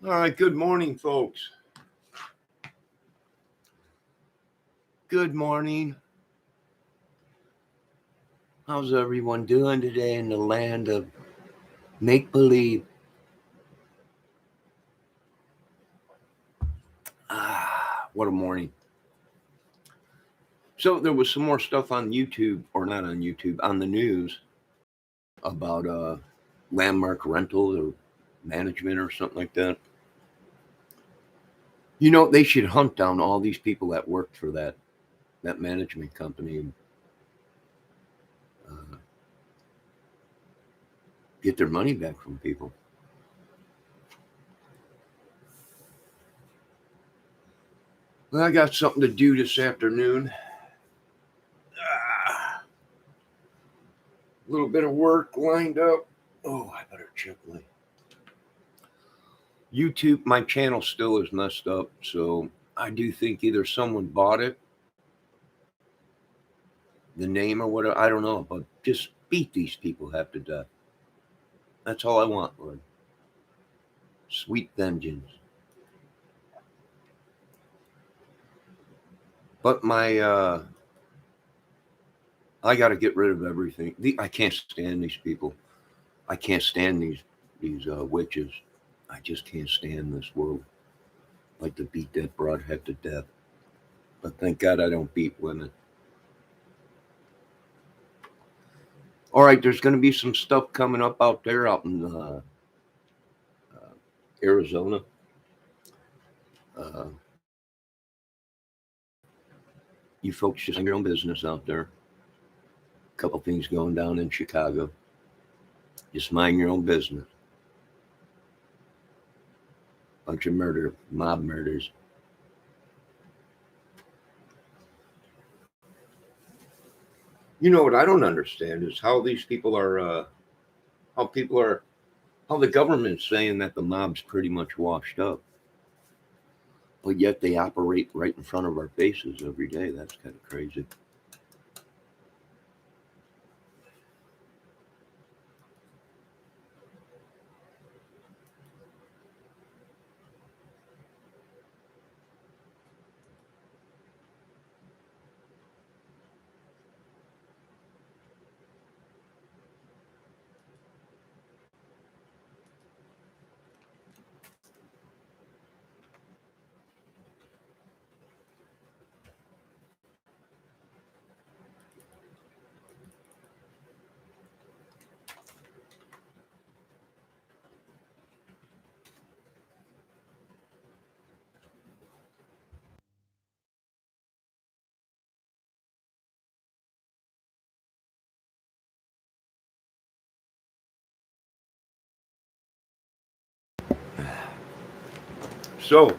All right, good morning, folks. Good morning. How's everyone doing today in the land of make believe? What a morning. So, there was some more stuff on YouTube, or not on YouTube, on the news about landmark rental or management or something like that. You know, they should hunt down all these people that worked for that management company and get their money back from people. Well, I got something to do this afternoon. A little bit of work lined up. Oh, I better check my YouTube. My channel still is messed up, so I do think either someone bought it, the name or whatever. I don't know, but just beat these people half to death. That's all I want, Lord. Sweet vengeance. But I got to get rid of everything. I can't stand these people. I can't stand these witches. I just can't stand this world. I like to beat that broadhead to death. But thank God I don't beat women. All right, there's going to be some stuff coming up out there out in Arizona. You folks just mind your own business out there. A couple things going down in Chicago. Just mind your own business. Bunch of mob murders. You know what I don't understand is how these people are, how the government's saying that the mob's pretty much washed up. But yet they operate right in front of our faces every day. That's kind of crazy. So,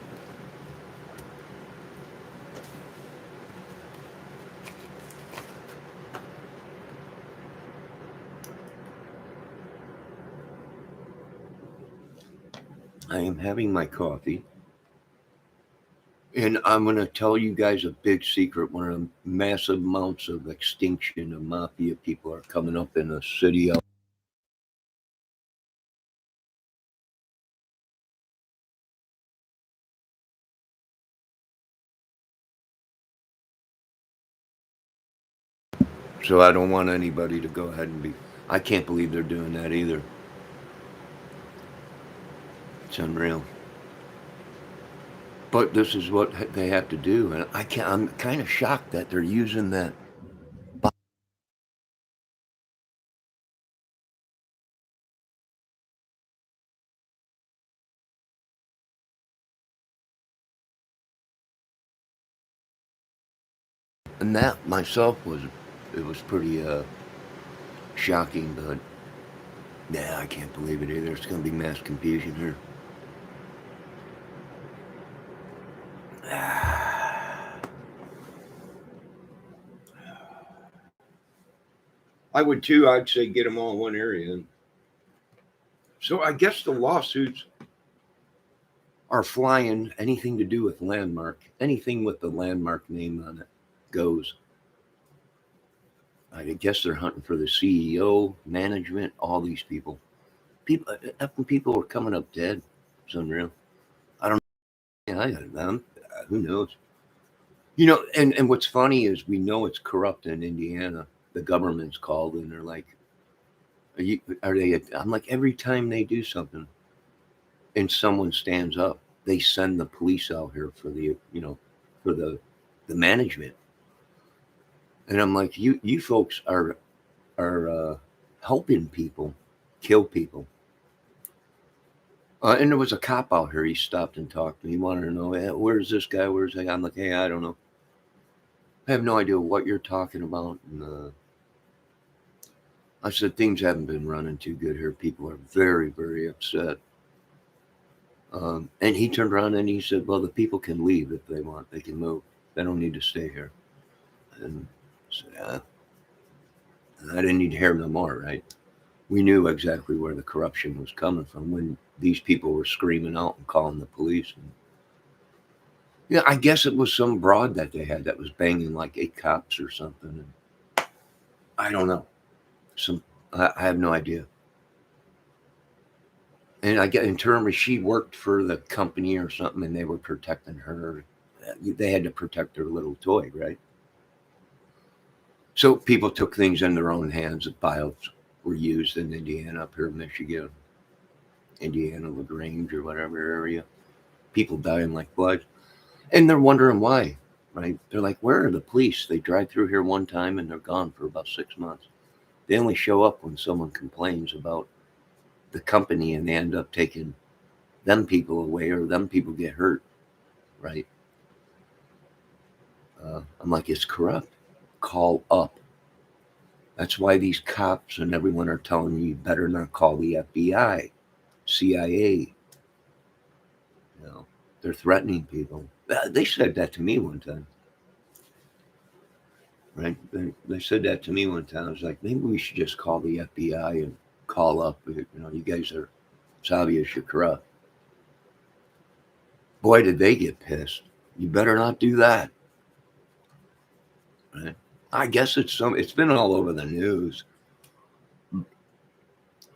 I am having my coffee. And I'm going to tell you guys a big secret. One of the massive amounts of extinction of mafia people are coming up in a city out. So I don't want anybody to go ahead and be. I can't believe they're doing that either. It's unreal. But this is what they have to do, and I can't. I'm kind of shocked that they're using that. And that myself was pretty shocking, but yeah, I can't believe it either. It's going to be mass confusion here. I would too. I'd say get them all in one area. So I guess the lawsuits are flying. Anything to do with landmark, anything with the landmark name on it goes. I guess they're hunting for the CEO, management, all these people. People are coming up dead. It's unreal. I don't know. Who knows? You know, and what's funny is we know it's corrupt in Indiana. The government's called and they're like, are they? I'm like, every time they do something and someone stands up, they send the police out here for for the management. And I'm like, you folks are helping people kill people. And there was a cop out here. He stopped and talked to me. He wanted to know, hey, where's this guy? Where's that guy? I'm like, hey, I don't know. I have no idea what you're talking about. And I said, things haven't been running too good here. People are very, very upset. And he turned around and he said, well, the people can leave if they want. They can move. They don't need to stay here. And I said, I didn't need to hear no more, right? We knew exactly where the corruption was coming from when these people were screaming out and calling the police. And, yeah, I guess it was some broad that they had that was banging like 8 cops or something. And I don't know. I have no idea. And I get in terms of she worked for the company or something, and they were protecting her. They had to protect their little toy, right? So people took things in their own hands. Bios were used in Indiana, up here in Michigan, Indiana, LaGrange, or whatever area. People dying like blood. And they're wondering why, right? They're like, where are the police? They drive through here one time and they're gone for about 6 months. They only show up when someone complains about the company and they end up taking them people away or them people get hurt, right? I'm like, it's corrupt. Call up. That's why these cops and everyone are telling you better not call the FBI, CIA. You know, they're threatening people. They said that to me one time, right? They said that to me one time. I was like, maybe we should just call the FBI and call up. You know, you guys are, it's obvious you're corrupt. Boy, did they get pissed. You better not do that. Right? I guess it's been all over the news.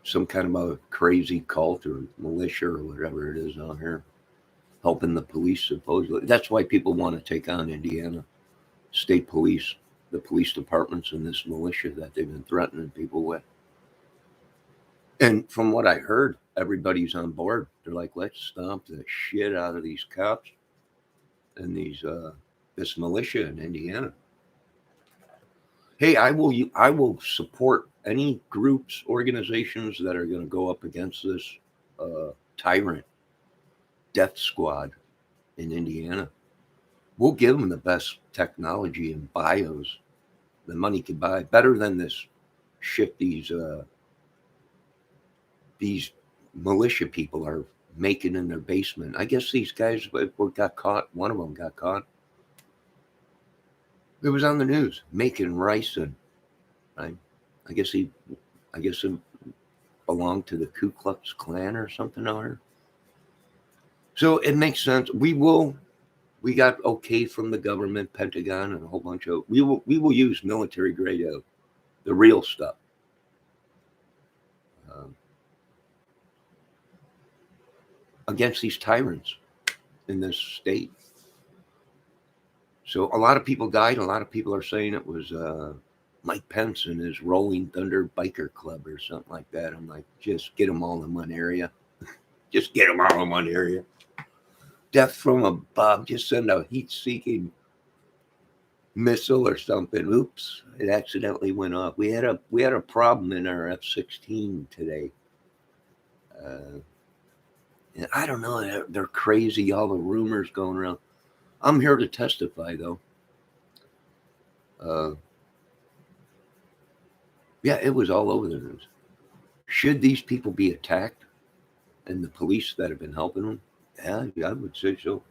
Some kind of a crazy cult or militia or whatever it is out here helping the police supposedly. That's why people want to take on Indiana state police, the police departments and this militia that they've been threatening people with. And from what I heard, everybody's on board. They're like, let's stomp the shit out of these cops and this militia in Indiana. Hey, I will support any groups, organizations that are going to go up against this tyrant death squad in Indiana. We'll give them the best technology and bios the money can buy, better than this shit these militia people are making in their basement. I guess these guys got caught. One of them got caught. It was on the news, making ricin. Right? I guess he belonged to the Ku Klux Klan or something or other. So it makes sense. We got okay from the government, Pentagon, and a whole bunch of we will use military grade the real stuff. Against these tyrants in this state. So a lot of people died. A lot of people are saying it was Mike Pence and his Rolling Thunder Biker Club or something like that. I'm like, just get them all in one area. Just get them all in one area. Death from above. Just send a heat-seeking missile or something. Oops, it accidentally went off. We had a problem in our F-16 today. I don't know. They're crazy. All the rumors going around. I'm here to testify, though. Yeah, it was all over the news. Should these people be attacked and the police that have been helping them? Yeah, I would say so.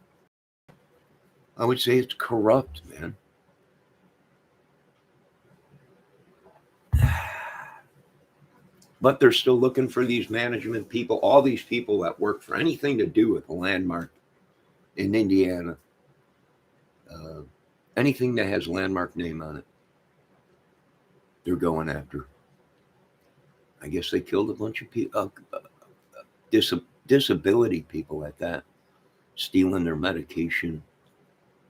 I would say it's corrupt, man. But they're still looking for these management people, all these people that work for anything to do with the landmark in Indiana. Anything that has landmark name on it, they're going after. I guess they killed a bunch of people, disability people at that. stealing their medication,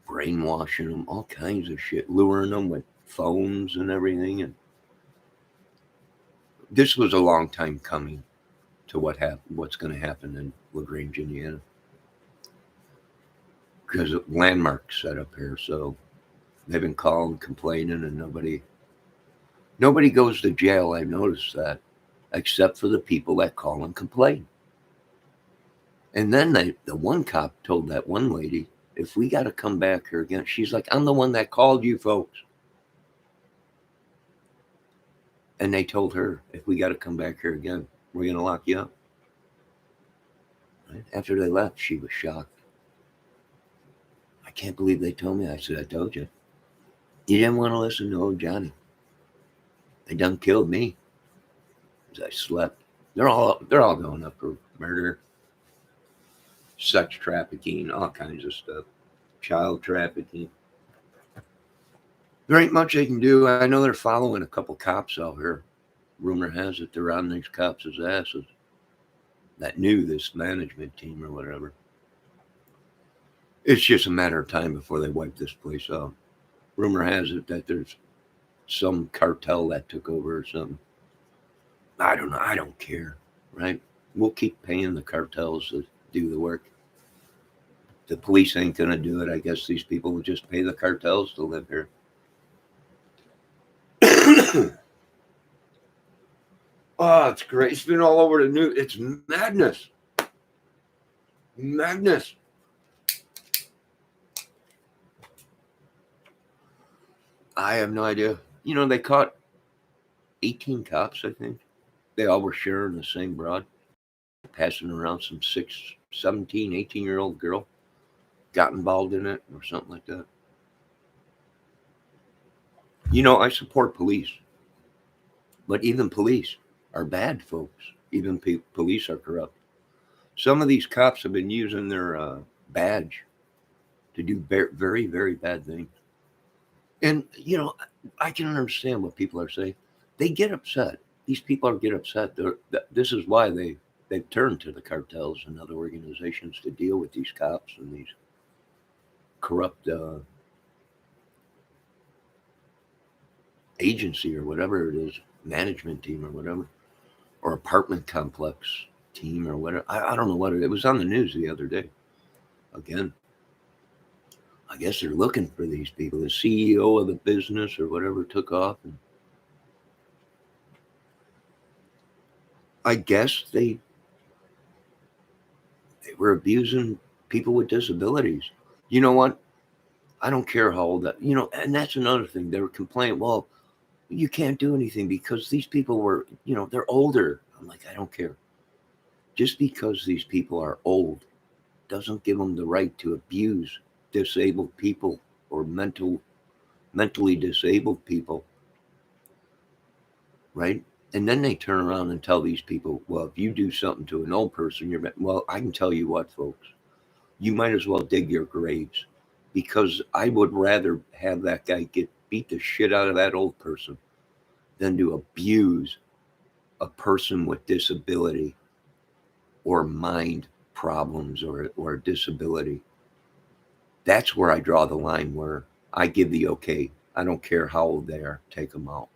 brainwashing them, all kinds of shit, luring them with phones and everything. And this was a long time coming to what's going to happen in LaGrange, Indiana, because landmarks set up here. So they've been calling, complaining, and nobody goes to jail. I've noticed that, except for the people that call and complain. And then the one cop told that one lady, if we got to come back here again, she's like, I'm the one that called you folks. And they told her, if we got to come back here again, we're going to lock you up. Right? After they left, she was shocked. I can't believe they told me. I said, I told you. You didn't want to listen to old Johnny. They done killed me as I slept. They're all going up for murder, sex trafficking, all kinds of stuff, child trafficking. There ain't much they can do. I know they're following a couple cops out here. Rumor has it they're on these cops' asses that knew this management team or whatever. It's just a matter of time before they wipe this place out. Rumor has it that there's some cartel that took over or something. I don't know. I don't care, right? We'll keep paying the cartels to do the work. The police ain't going to do it. I guess these people will just pay the cartels to live here. Oh, it's great. It's been all over the news. It's madness. Madness. I have no idea. You know, they caught 18 cops, I think. They all were sharing the same broad, passing around some 17, 18-year-old girl. Got involved in it or something like that. You know, I support police. But even police are bad, folks. Even police are corrupt. Some of these cops have been using their badge to do very, very bad things. And, you know, I can understand what people are saying. They get upset. These people get upset. This is why they've turned to the cartels and other organizations to deal with these cops and these corrupt agency or whatever it is, management team or whatever, or apartment complex team or whatever. I don't know what it was on the news the other day. Again, I guess they're looking for these people. The CEO of the business or whatever took off. And I guess they were abusing people with disabilities. You know what? I don't care how old that, and that's another thing. They were complaining, well, you can't do anything because these people were, they're older. I'm like, I don't care. Just because these people are old doesn't give them the right to abuse disabled people or mentally disabled people, right? And then they turn around and tell these people, well, if you do something to an old person, well, I can tell you what, folks, you might as well dig your graves, because I would rather have that guy beat the shit out of that old person than to abuse a person with disability or mind problems or disability. That's where I draw the line, where I give the okay. I don't care how old they are, take them out.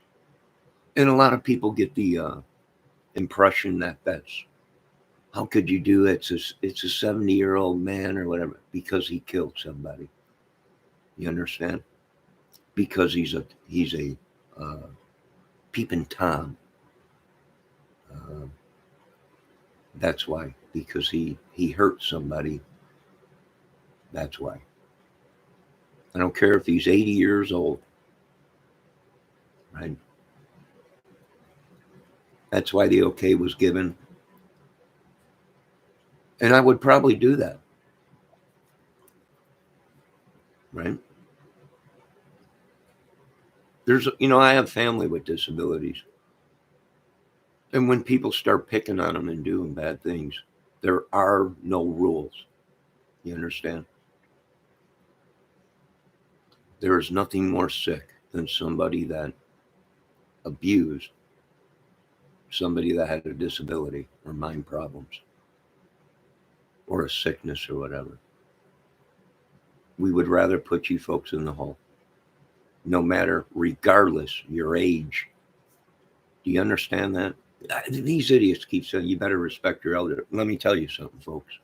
And a lot of people get the impression that's, how could you do it? It's a 70-year-old man or whatever, because he killed somebody. You understand? Because he's a peeping Tom. That's why. Because he hurt somebody. That's why. I don't care if he's 80 years old. Right? That's why the okay was given. And I would probably do that. Right? I have family with disabilities. And when people start picking on them and doing bad things, there are no rules. You understand? There is nothing more sick than somebody that abused somebody that had a disability or mind problems or a sickness or whatever. we would rather put you folks in the hole, no matter, regardless your age. Do you understand that? These idiots keep saying you better respect your elder. Let me tell you something, folks.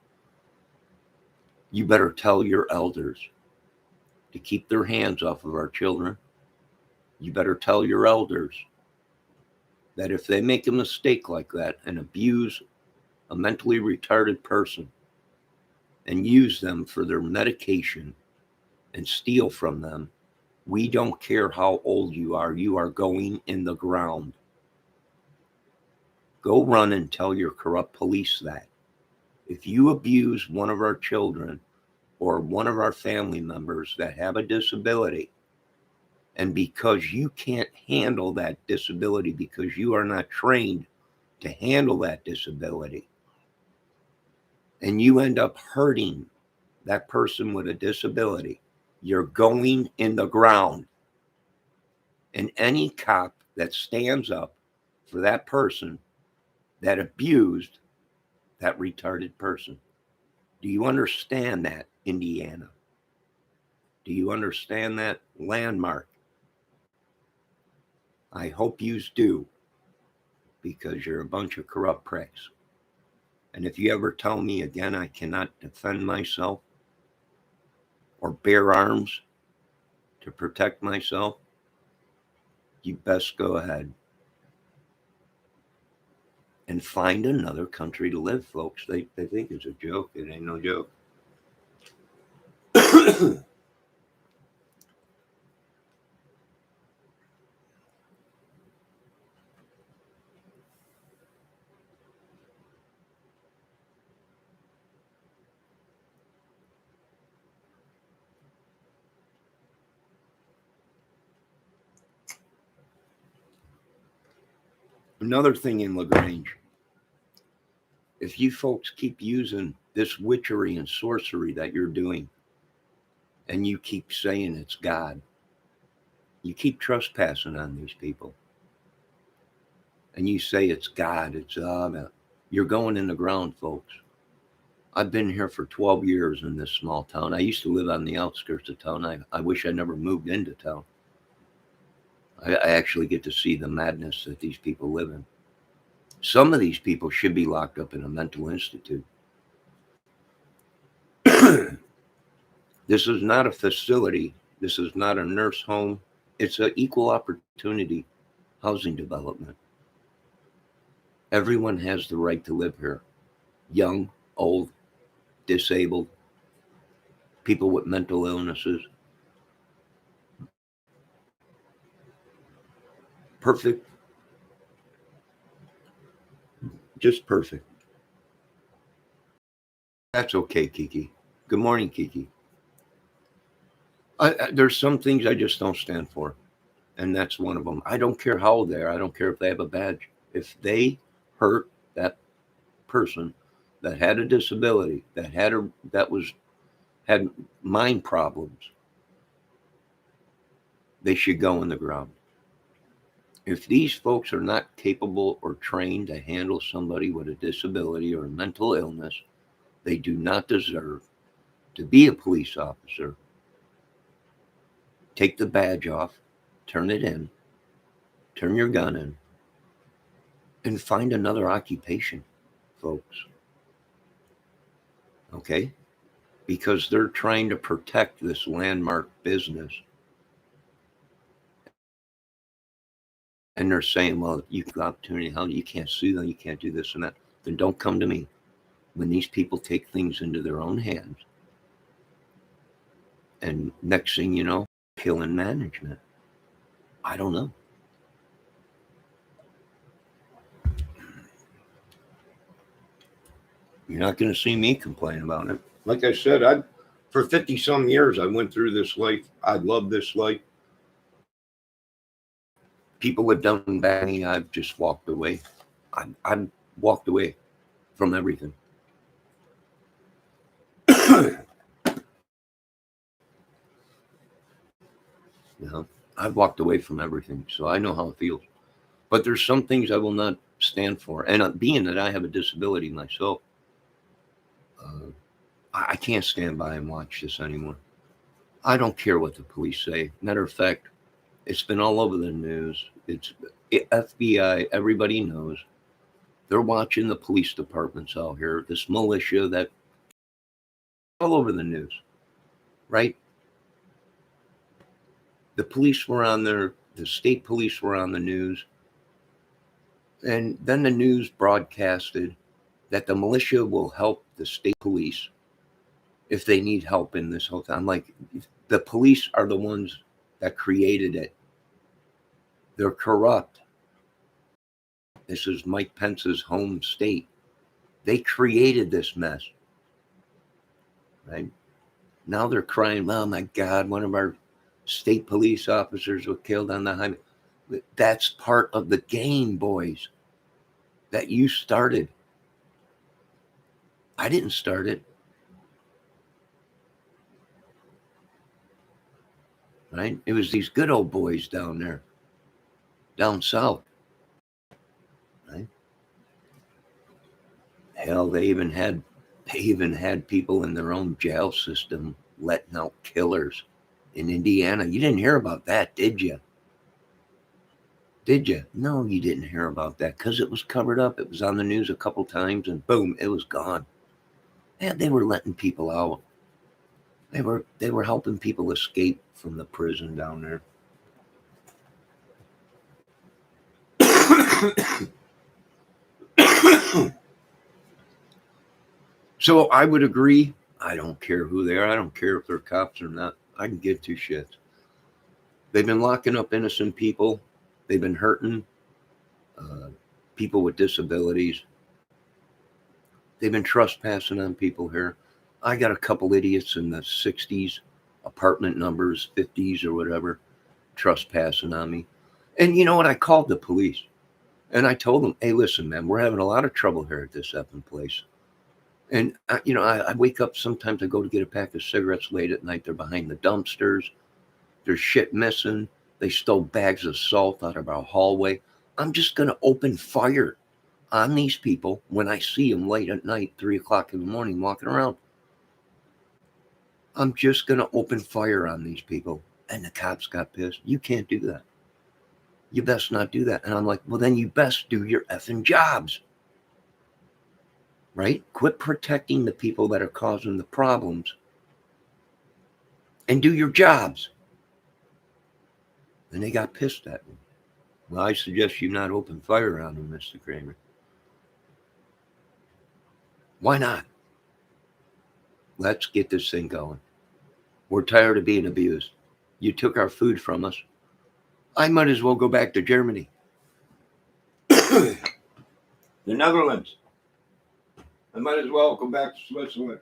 You better tell your elders to keep their hands off of our children. You better tell your elders that if they make a mistake like that and abuse a mentally retarded person and use them for their medication and steal from them, we don't care how old you are going in the ground. Go run and tell your corrupt police that. If you abuse one of our children or one of our family members that have a disability, and because you can't handle that disability because you are not trained to handle that disability, and you end up hurting that person with a disability, you're going in the ground. And any cop that stands up for that person that abused that retarded person. Do you understand that, Indiana? Do you understand that, Landmark? I hope you do, because you're a bunch of corrupt pricks. And if you ever tell me again I cannot defend myself or bear arms to protect myself, you best go ahead and find another country to live, folks. They think it's a joke. It ain't no joke. Another thing in LaGrange, if you folks keep using this witchery and sorcery that you're doing, and you keep saying it's God, you keep trespassing on these people, and you say it's God, you're going in the ground, folks. I've been here for 12 years in this small town. I used to live on the outskirts of town. I wish I never moved into town. I actually get to see the madness that these people live in. Some of these people should be locked up in a mental institute. This is not a facility. This is not a nurse home. It's an equal opportunity housing development. Everyone has the right to live here. Young, old, disabled, people with mental illnesses. Perfect. Just perfect. That's okay, Kiki. Good morning, Kiki. There's some things I just don't stand for, and that's one of them. I don't care how old they are. I don't care if they have a badge. If they hurt that person that had a disability, had mind problems, they should go in the ground. If these folks are not capable or trained to handle somebody with a disability or a mental illness, they do not deserve to be a police officer. Take the badge off, turn it in, turn your gun in, and find another occupation, folks. Okay? Because they're trying to protect this landmark business. And they're saying, well, you have opportunity, how you can't sue them, you can't do this and that. Then don't come to me. When these people take things into their own hands, and next thing you know, killing management. I don't know. You're not going to see me complain about it. Like I said, for 50 some years, I went through this life. I love this life. People have done bad to me. I've just walked away. I've walked away from everything. I've walked away from everything, so I know how it feels. But there's some things I will not stand for. And being that I have a disability myself, I can't stand by and watch this anymore. I don't care what the police say. Matter of fact, it's been all over the news. It's FBI, everybody knows. They're watching the police departments out here, this militia that all over the news, right? The police were on there, the state police were on the news, and then the news broadcasted that the militia will help the state police if they need help in this whole time. I'm like, the police are the ones that created it. They're corrupt. This is Mike Pence's home state. They created this mess, right? Now they're crying, oh my God, one of our state police officers was killed on the highway. That's part of the game, boys, that you started. I didn't start it. Right? It was these good old boys down there, down south. Right? Hell, they even had people in their own jail system letting out killers in Indiana. You didn't hear about that, did you? Did you? No, you didn't hear about that because it was covered up. It was on the news a couple times and boom, it was gone. And they were letting people out. They were helping people escape from the prison down there. So I would agree. I don't care who they are. I don't care if they're cops or not. I can give two shits. They've been locking up innocent people. They've been hurting people with disabilities. They've been trespassing on people here. I got a couple idiots in the 60s, apartment numbers, 50s or whatever, trespassing on me. And you know what? I called the police and I told them, hey, listen, man, we're having a lot of trouble here at this effing place. And, I wake up sometimes, I go to get a pack of cigarettes late at night. They're behind the dumpsters. There's shit missing. They stole bags of salt out of our hallway. I'm just going to open fire on these people when I see them late at night, 3 o'clock in the morning, walking around. I'm just going to open fire on these people. And the cops got pissed. You can't do that. You best not do that. And I'm like, well, then you best do your effing jobs. Right? Quit protecting the people that are causing the problems and do your jobs. And they got pissed at me. Well, I suggest you not open fire on them, Mr. Kramer. Why not? Let's get this thing going. We're tired of being abused. You took our food from us. I might as well go back to Germany. The Netherlands. I might as well go back to Switzerland.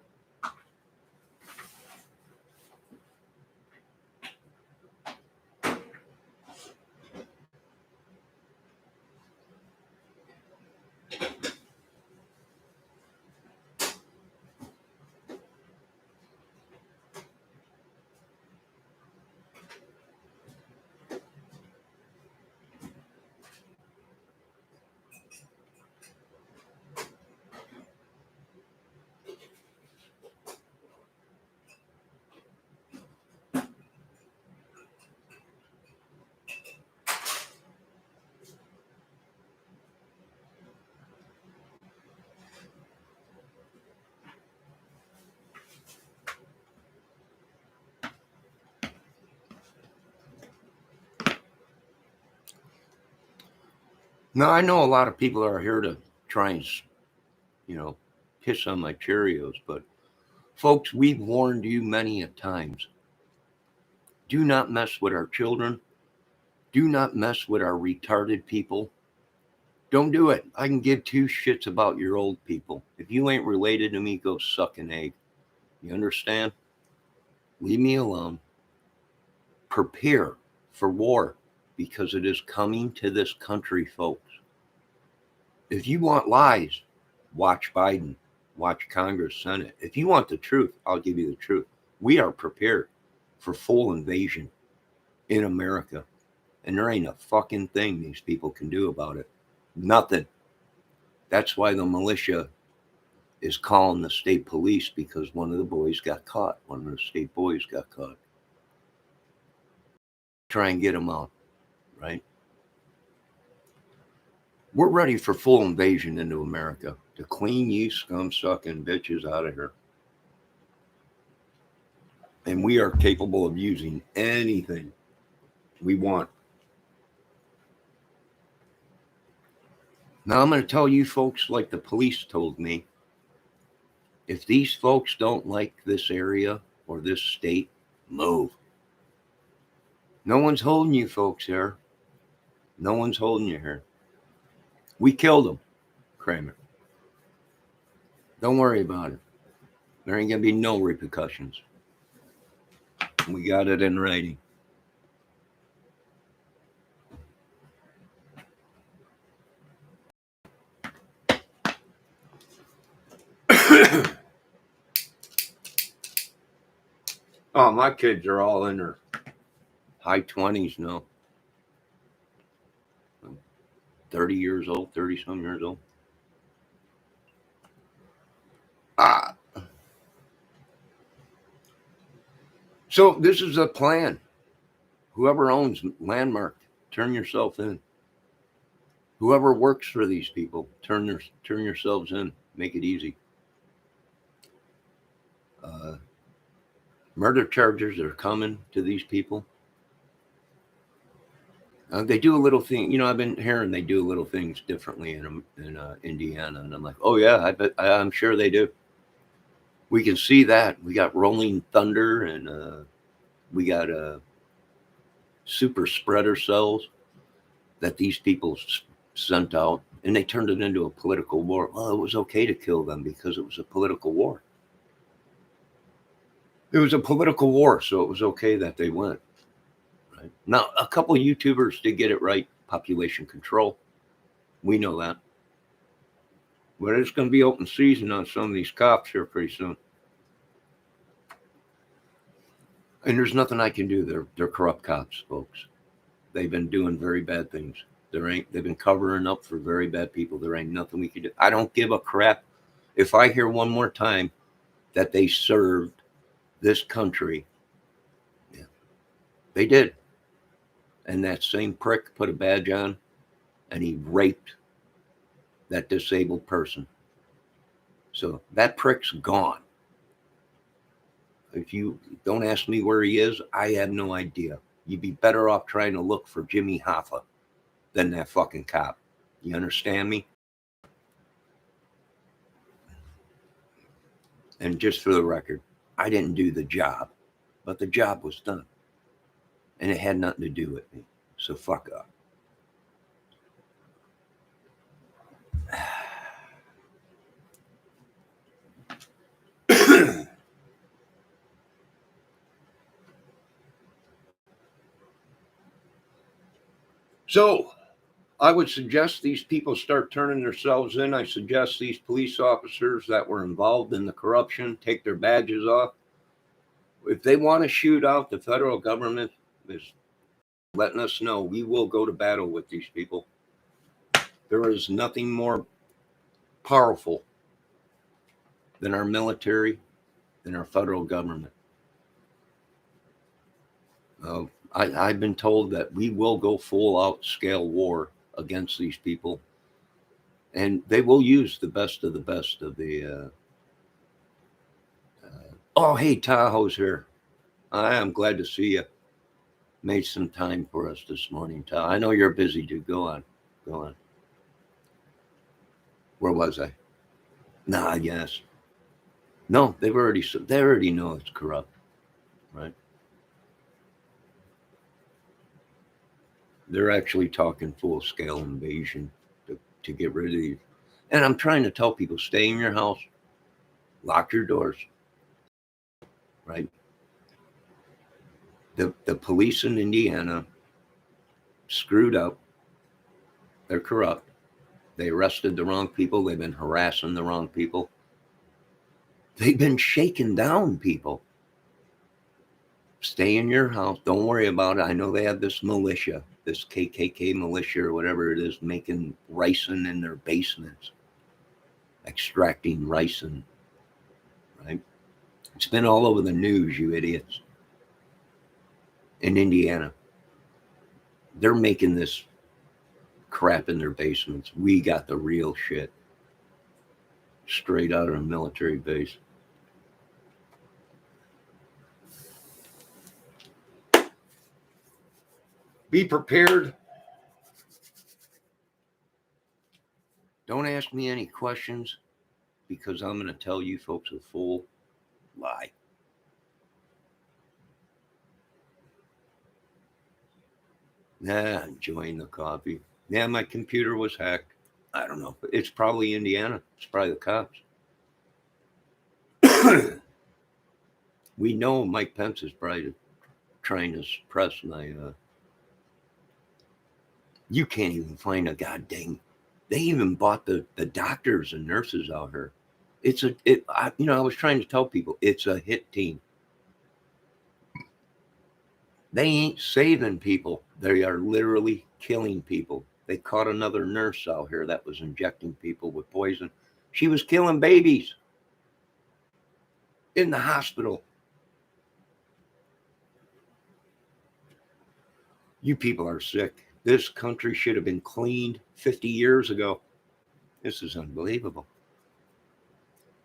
Now, I know a lot of people are here to try and, piss on my Cheerios, but folks, we've warned you many a times. Do not mess with our children. Do not mess with our retarded people. Don't do it. I can give two shits about your old people. If you ain't related to me, go suck an egg. You understand? Leave me alone. Prepare for war because it is coming to this country, folks. If you want lies, watch Biden, watch Congress, Senate. If you want the truth, I'll give you the truth. We are prepared for full invasion in America. And there ain't a fucking thing these people can do about it. Nothing. That's why the militia is calling the state police, because one of the boys got caught. One of the state boys got caught. try and get them out, right? We're ready for full invasion into America to clean you scum-sucking bitches out of here. And we are capable of using anything we want. Now I'm going to tell you folks, like the police told me, if these folks don't like this area or this state, move. No one's holding you folks here. No one's holding you here. We killed them, Kramer. Don't worry about it. There ain't going to be no repercussions. We got it in writing. Oh, my kids are all in their high 20s now. 30 years old, 30-some years old. So this is a plan. Whoever owns Landmark, turn yourself in. Whoever works for these people, turn yourselves in. Make it easy. Murder charges are coming to these people. They do a little thing, you know. I've been hearing they do little things differently in Indiana, and I'm like, oh yeah, I'm sure they do. We can see that. We got rolling thunder, and we got super spreader cells that these people sent out, and they turned it into a political war. Well, it was okay to kill them because it was a political war. It was a political war, so it was okay that they went. Right? Now, a couple of YouTubers did get it right. Population control. We know that. But it's going to be open season on some of these cops here pretty soon. And there's nothing I can do. They're corrupt cops, folks. They've been doing very bad things. They've been covering up for very bad people. There ain't nothing we can do. I don't give a crap if I hear one more time that they served this country. Yeah, they did. And that same prick put a badge on, and he raped that disabled person. So that prick's gone. If you don't ask me where he is, I have no idea. You'd be better off trying to look for Jimmy Hoffa than that fucking cop. You understand me? And just for the record, I didn't do the job, but the job was done. And it had nothing to do with me. So fuck up. So I would suggest these people start turning themselves in. I suggest these police officers that were involved in the corruption take their badges off. If they want to shoot out, the federal government is letting us know. We will go to battle with these people. There is nothing more powerful than our military, than our federal government. I've been told that we will go full out scale war against these people, and they will use the best of the oh, hey, Tahoe's here. I am glad to see you. Made some time for us this morning, Tahoe. I know you're busy, dude. Go on. Where was I? Nah, yes. No, they already know it's corrupt, right? They're actually talking full-scale invasion to get rid of these. And I'm trying to tell people, stay in your house, lock your doors, right? The police in Indiana screwed up. They're corrupt. They arrested the wrong people. They've been harassing the wrong people. They've been shaking down people. Stay in your house. Don't worry about it. I know they have this militia, this KKK militia or whatever it is, making ricin in their basements, extracting ricin, right? It's been all over the news, you idiots. In Indiana. They're making this crap in their basements. We got the real shit straight out of a military base. Be prepared. Don't ask me any questions because I'm going to tell you folks a full lie. Nah, enjoying the coffee. Yeah, my computer was hacked. I don't know. It's probably Indiana. It's probably the cops. We know Mike Pence is probably trying to suppress my. You can't even find a goddamn. They even bought the doctors and nurses out here. I was trying to tell people it's a hit team. They ain't saving people. They are literally killing people. They caught another nurse out here that was injecting people with poison. She was killing babies in the hospital. You people are sick. This country should have been cleaned 50 years ago. This is unbelievable.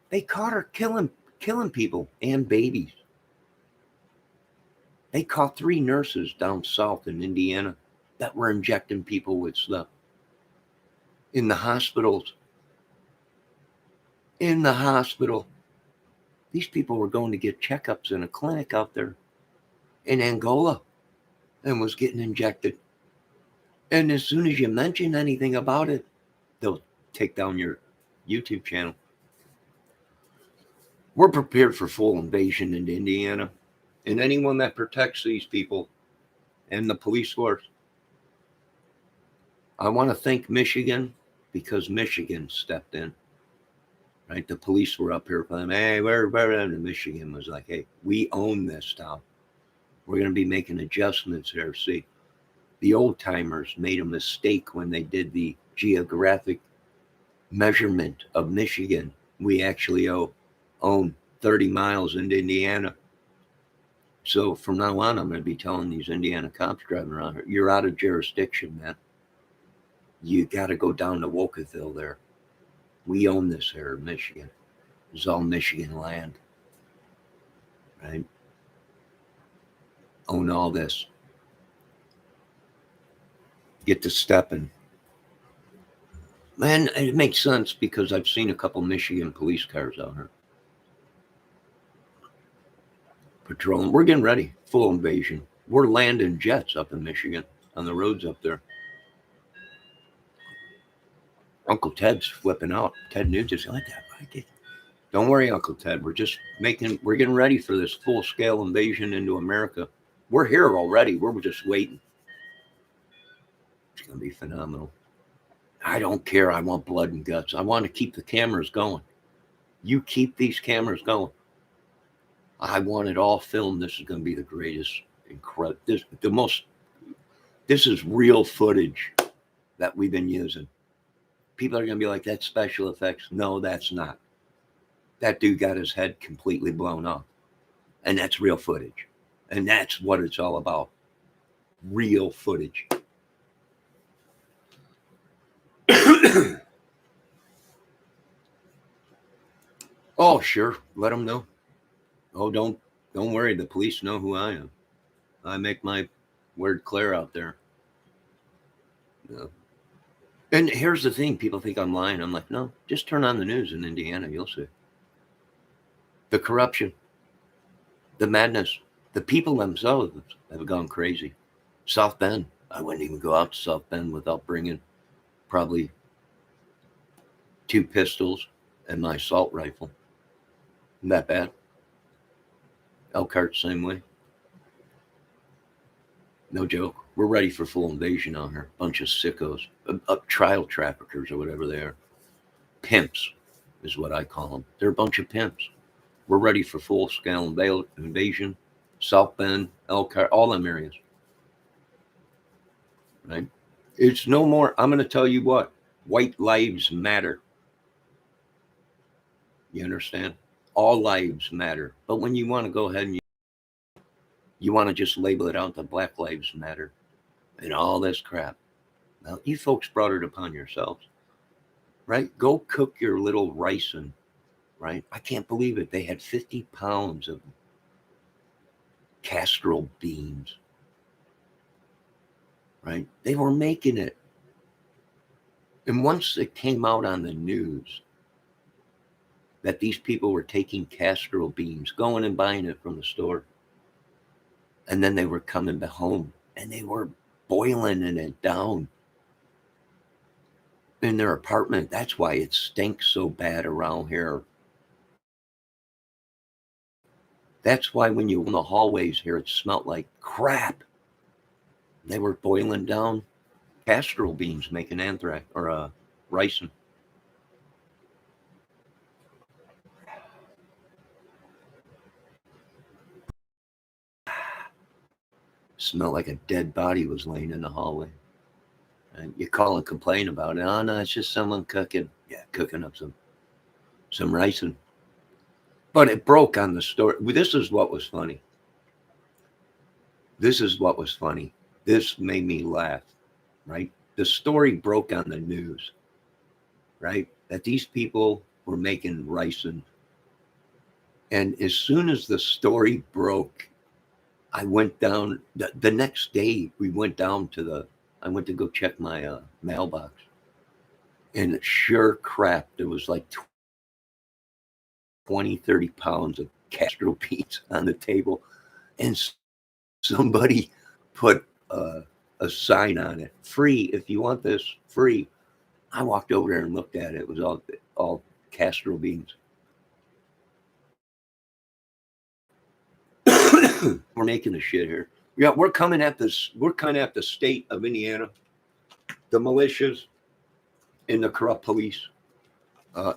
They caught her killing people and babies. They caught 3 nurses down south in Indiana that were injecting people with stuff in the hospitals. In the hospital. These people were going to get checkups in a clinic out there in Angola and was getting injected. And as soon as you mention anything about it, they'll take down your YouTube channel. We're prepared for full invasion into Indiana. And anyone that protects these people and the police force, I want to thank Michigan because Michigan stepped in. Right? The police were up here playing, hey, where? And Michigan was like, hey, we own this town. We're going to be making adjustments here. See, the old timers made a mistake when they did the geographic measurement of Michigan. We actually own 30 miles into Indiana. So from now on, I'm going to be telling these Indiana cops driving around here, you're out of jurisdiction, man. You got to go down to Wokeville there. We own this here in Michigan. It's all Michigan land. Right? Own all this. Get to stepping. Man, it makes sense because I've seen a couple Michigan police cars out here. Patrolling. We're getting ready. Full invasion. We're landing jets up in Michigan on the roads up there. Uncle Ted's flipping out. Ted Nugent is like that. Don't worry, Uncle Ted. We're getting ready for this full-scale invasion into America. We're here already. We're just waiting. It's going to be phenomenal. I don't care. I want blood and guts. I want to keep the cameras going. You keep these cameras going. I want it all filmed. This is going to be the greatest, incredible. This is real footage that we've been using. People are going to be like, that's special effects. No, that's not. That dude got his head completely blown off. And that's real footage. And that's what it's all about. Real footage. Oh, sure. Let them know. Oh, don't worry. The police know who I am. I make my word clear out there. No. And here's the thing. People think I'm lying. I'm like, no, just turn on the news in Indiana. You'll see. The corruption. The madness. The people themselves have gone crazy. South Bend. I wouldn't even go out to South Bend without bringing probably 2 pistols and my assault rifle. Isn't that bad? Elkhart, same way. No joke. We're ready for full invasion on here. Bunch of sickos. Trial traffickers or whatever they are. Pimps is what I call them. They're a bunch of pimps. We're ready for full-scale invasion. South Bend, Elkhart, all them areas. Right? It's no more. I'm going to tell you what. White lives matter. You understand? All lives matter. But when you want to go ahead and you want to just label it out that Black Lives Matter, and all this crap. Now, you folks brought it upon yourselves, right? Go cook your little ricin, right? I can't believe it. They had 50 pounds of castrol beans, right? They were making it. And once it came out on the news that these people were taking castrol beans, going and buying it from the store, and then they were coming back home and they were boiling it down in their apartment. That's why it stinks so bad around here. That's why when you were in the hallways here, it smelled like crap. They were boiling down castrol beans, making anthrax or ricin. Smelled like a dead body was laying in the hallway. And you call and complain about it. Oh no, it's just someone cooking. Yeah, cooking up some ricin. But it broke on the story. This is what was funny. This is what was funny. This made me laugh, right? The story broke on the news, right? That these people were making ricin. And as soon as the story broke, I went down the next day. We went down to I went to go check my mailbox. And sure crap, there was like 20, 30 pounds of castrol beans on the table. And somebody put a sign on it, free if you want this, free. I walked over there and looked at it. It was all castrol beans. We're making the shit here. Yeah, we're coming at this. We're coming at the state of Indiana, the militias, and the corrupt police.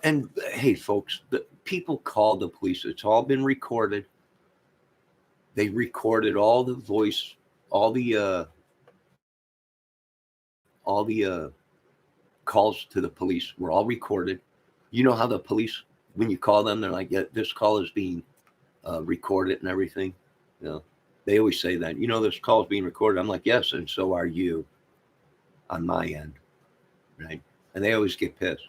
And hey, folks, the people called the police. It's all been recorded. They recorded all the voice, all the calls to the police were all recorded. You know how the police, when you call them, they're like, "Yeah, this call is being recorded and everything." You know, they always say that. You know, this call is being recorded. I'm like, yes, and so are you on my end, right? And they always get pissed.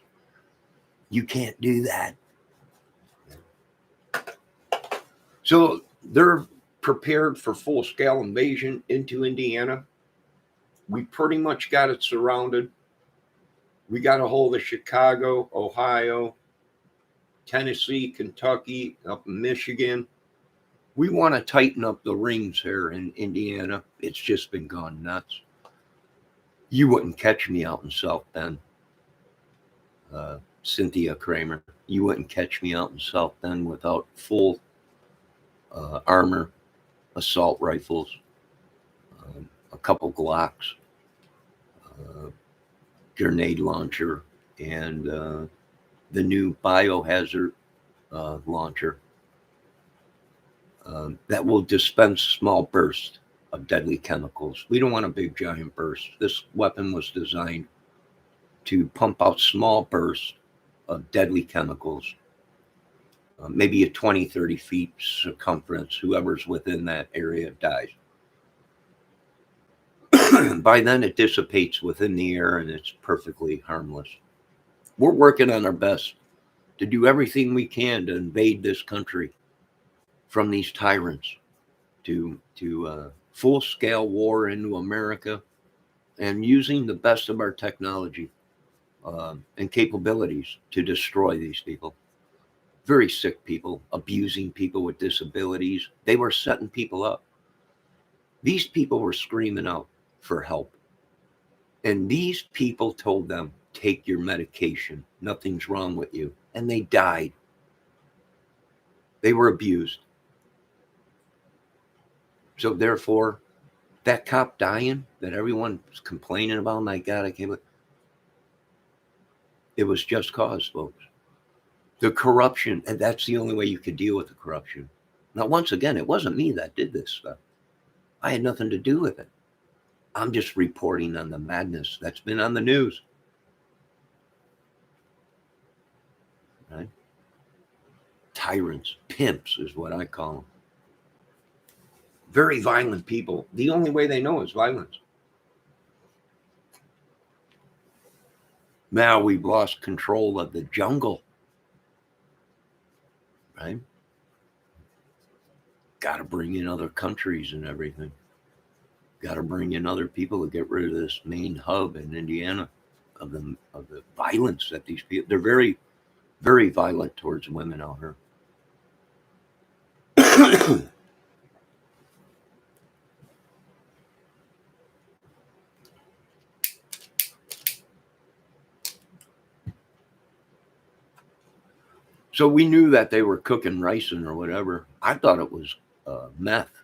You can't do that. So they're prepared for full-scale invasion into Indiana. We pretty much got it surrounded. We got a hold of Chicago, Ohio, Tennessee, Kentucky, up in Michigan. We want to tighten up the rings here in Indiana. It's just been gone nuts. You wouldn't catch me out in South Bend, Cynthia Kramer. You wouldn't catch me out in South Bend without full armor, assault rifles, a couple Glocks, grenade launcher, and the new biohazard launcher that will dispense small bursts of deadly chemicals. We don't want a big giant burst. This weapon was designed to pump out small bursts of deadly chemicals, maybe a 20, 30 feet circumference. Whoever's within that area dies. By then it dissipates within the air and it's perfectly harmless. We're working on our best to do everything we can to invade this country from these tyrants to full-scale war into America, and using the best of our technology and capabilities to destroy these people. Very sick people, abusing people with disabilities. They were setting people up. These people were screaming out for help. And these people told them, take your medication. Nothing's wrong with you. And they died. They were abused. So therefore, that cop dying that everyone was complaining about, my God, I can't believe it was just cause, folks. The corruption, and that's the only way you could deal with the corruption. Now, once again, it wasn't me that did this stuff. I had nothing to do with it. I'm just reporting on the madness that's been on the news. Right? Tyrants, pimps is what I call them. Very violent people. The only way they know is violence. Now we've lost control of the jungle, right? Got to bring in other countries and everything. Got to bring in other people to get rid of this main hub in Indiana of the violence that these people. They're very, very violent towards women out here. So we knew that they were cooking ricin or whatever. I thought it was meth,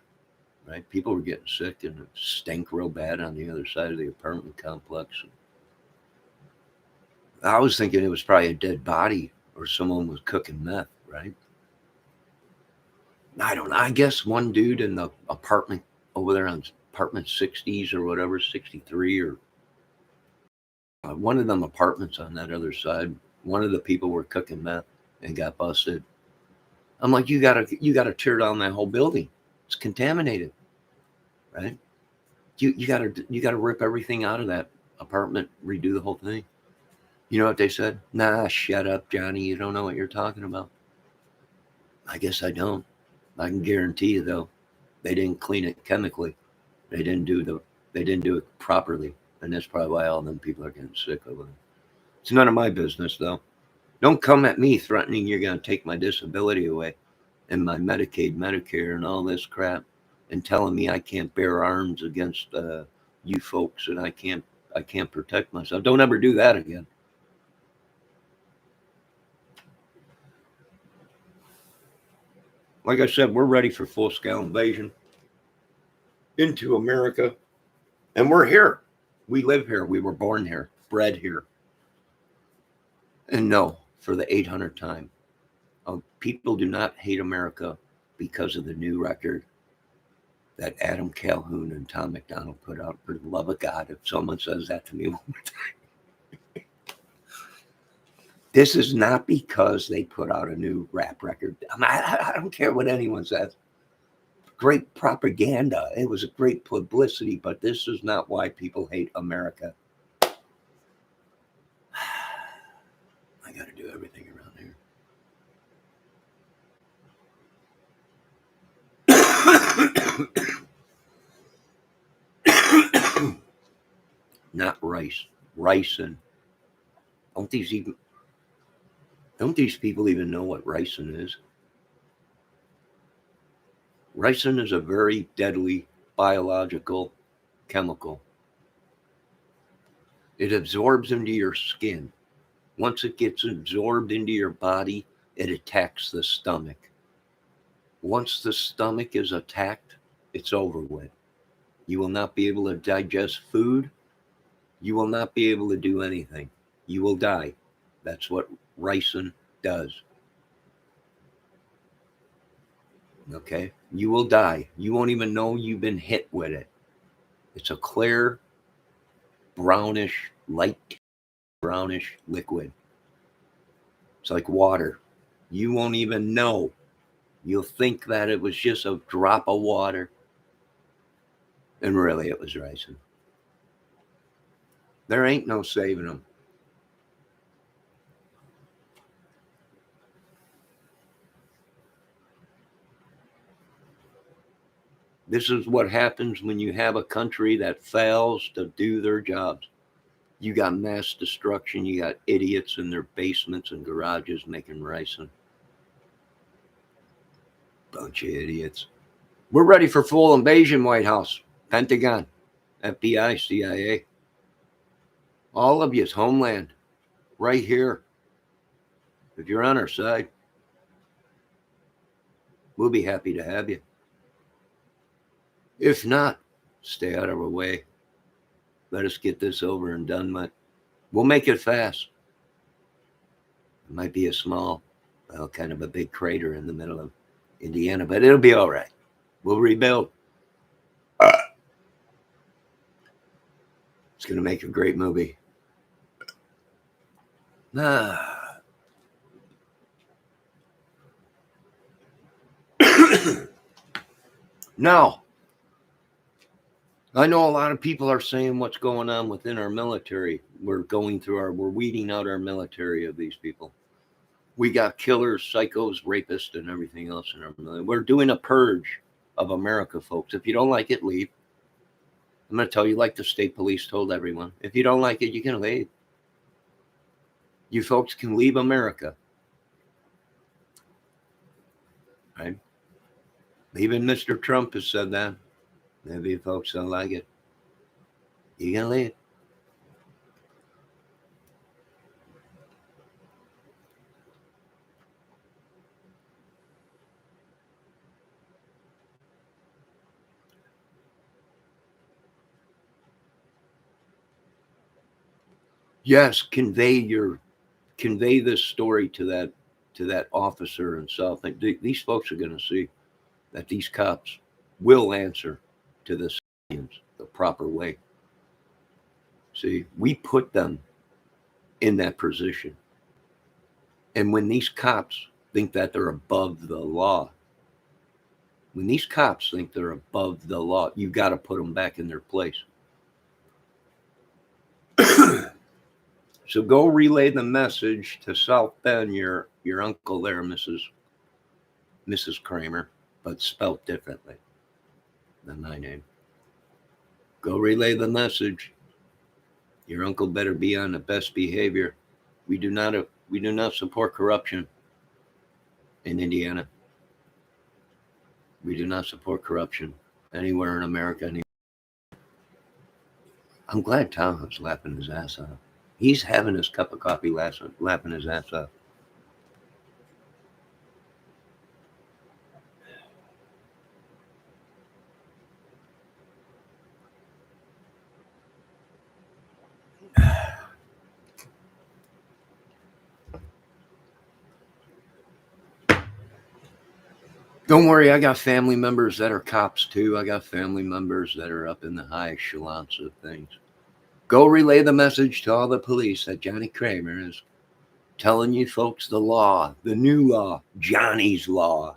right? People were getting sick and it stank real bad on the other side of the apartment complex. I was thinking it was probably a dead body or someone was cooking meth, right? I don't know. I guess one dude in the apartment over there on apartment 60s or whatever, 63 or one of them apartments on that other side, one of the people were cooking meth and got busted. I'm like, you gotta tear down that whole building. It's contaminated, right? You gotta rip everything out of that apartment, redo the whole thing. You know what they said? Nah, shut up, Johnny. You don't know what you're talking about. I guess I don't. I can guarantee you though, they didn't clean it chemically. They didn't do it properly. And that's probably why all them people are getting sick over it. It's none of my business though. Don't come at me threatening you're gonna take my disability away and my Medicaid, Medicare, and all this crap, and telling me I can't bear arms against you folks and I can't protect myself. Don't ever do that again. Like I said, we're ready for full-scale invasion into America, and we're here. We live here. We were born here, bred here. And no, for the 800th time, people do not hate America because of the new record that Adam Calhoun and Tom McDonald put out. For the love of God, if someone says that to me one more time. This is not because they put out a new rap record. I don't care what anyone says. Great propaganda. It was a great publicity, but this is not why people hate America. I got to do everything around here. Not rice. Ricin. Don't these people even know what ricin is? Ricin is a very deadly biological chemical. It absorbs into your skin. Once it gets absorbed into your body, it attacks the stomach. Once the stomach is attacked, it's over with. You will not be able to digest food. You will not be able to do anything. You will die. That's what ricin does. Okay? You will die. You won't even know you've been hit with it. It's a clear, brownish, light brownish liquid. It's like water. You won't even know. You'll think that it was just a drop of water. And really, it was ricin. There ain't no saving them. This is what happens when you have a country that fails to do their jobs. You got mass destruction. You got idiots in their basements and garages making ricin. Bunch of idiots. We're ready for full invasion, White House, Pentagon, FBI, CIA. All of you's homeland, right here. If you're on our side, we'll be happy to have you. If not, stay out of our way. Let us get this over and done with. We'll make it fast. It might be a small, well, kind of a big crater in the middle of Indiana, but it'll be all right. We'll rebuild. It's going to make a great movie. Now, I know a lot of people are saying what's going on within our military. We're weeding out our military of these people. We got killers, psychos, rapists, and everything else in our military. We're doing a purge of America, folks. If you don't like it, leave. I'm going to tell you, like the state police told everyone, if you don't like it, you can leave. You folks can leave America. Right? Even Mr. Trump has said that. If you folks don't like it, you can leave. Yes, convey this story to that officer himself. These folks are going to see that these cops will answer to this the proper way. See, we put them in that position. And when these cops think that they're above the law, you got to put them back in their place. So go relay the message to South Bend, your uncle there, Mrs. Kramer, but spelled differently than my name. Go relay the message. Your uncle better be on the best behavior. We do not support corruption in Indiana. We do not support corruption anywhere in America. I'm glad Tom was laughing his ass off. He's having his cup of coffee laughing his ass off. Don't worry, I got family members that are cops too. I got family members that are up in the high echelons of things. Go relay the message to all the police that Johnny Kramer is telling you folks the law, the new law, Johnny's law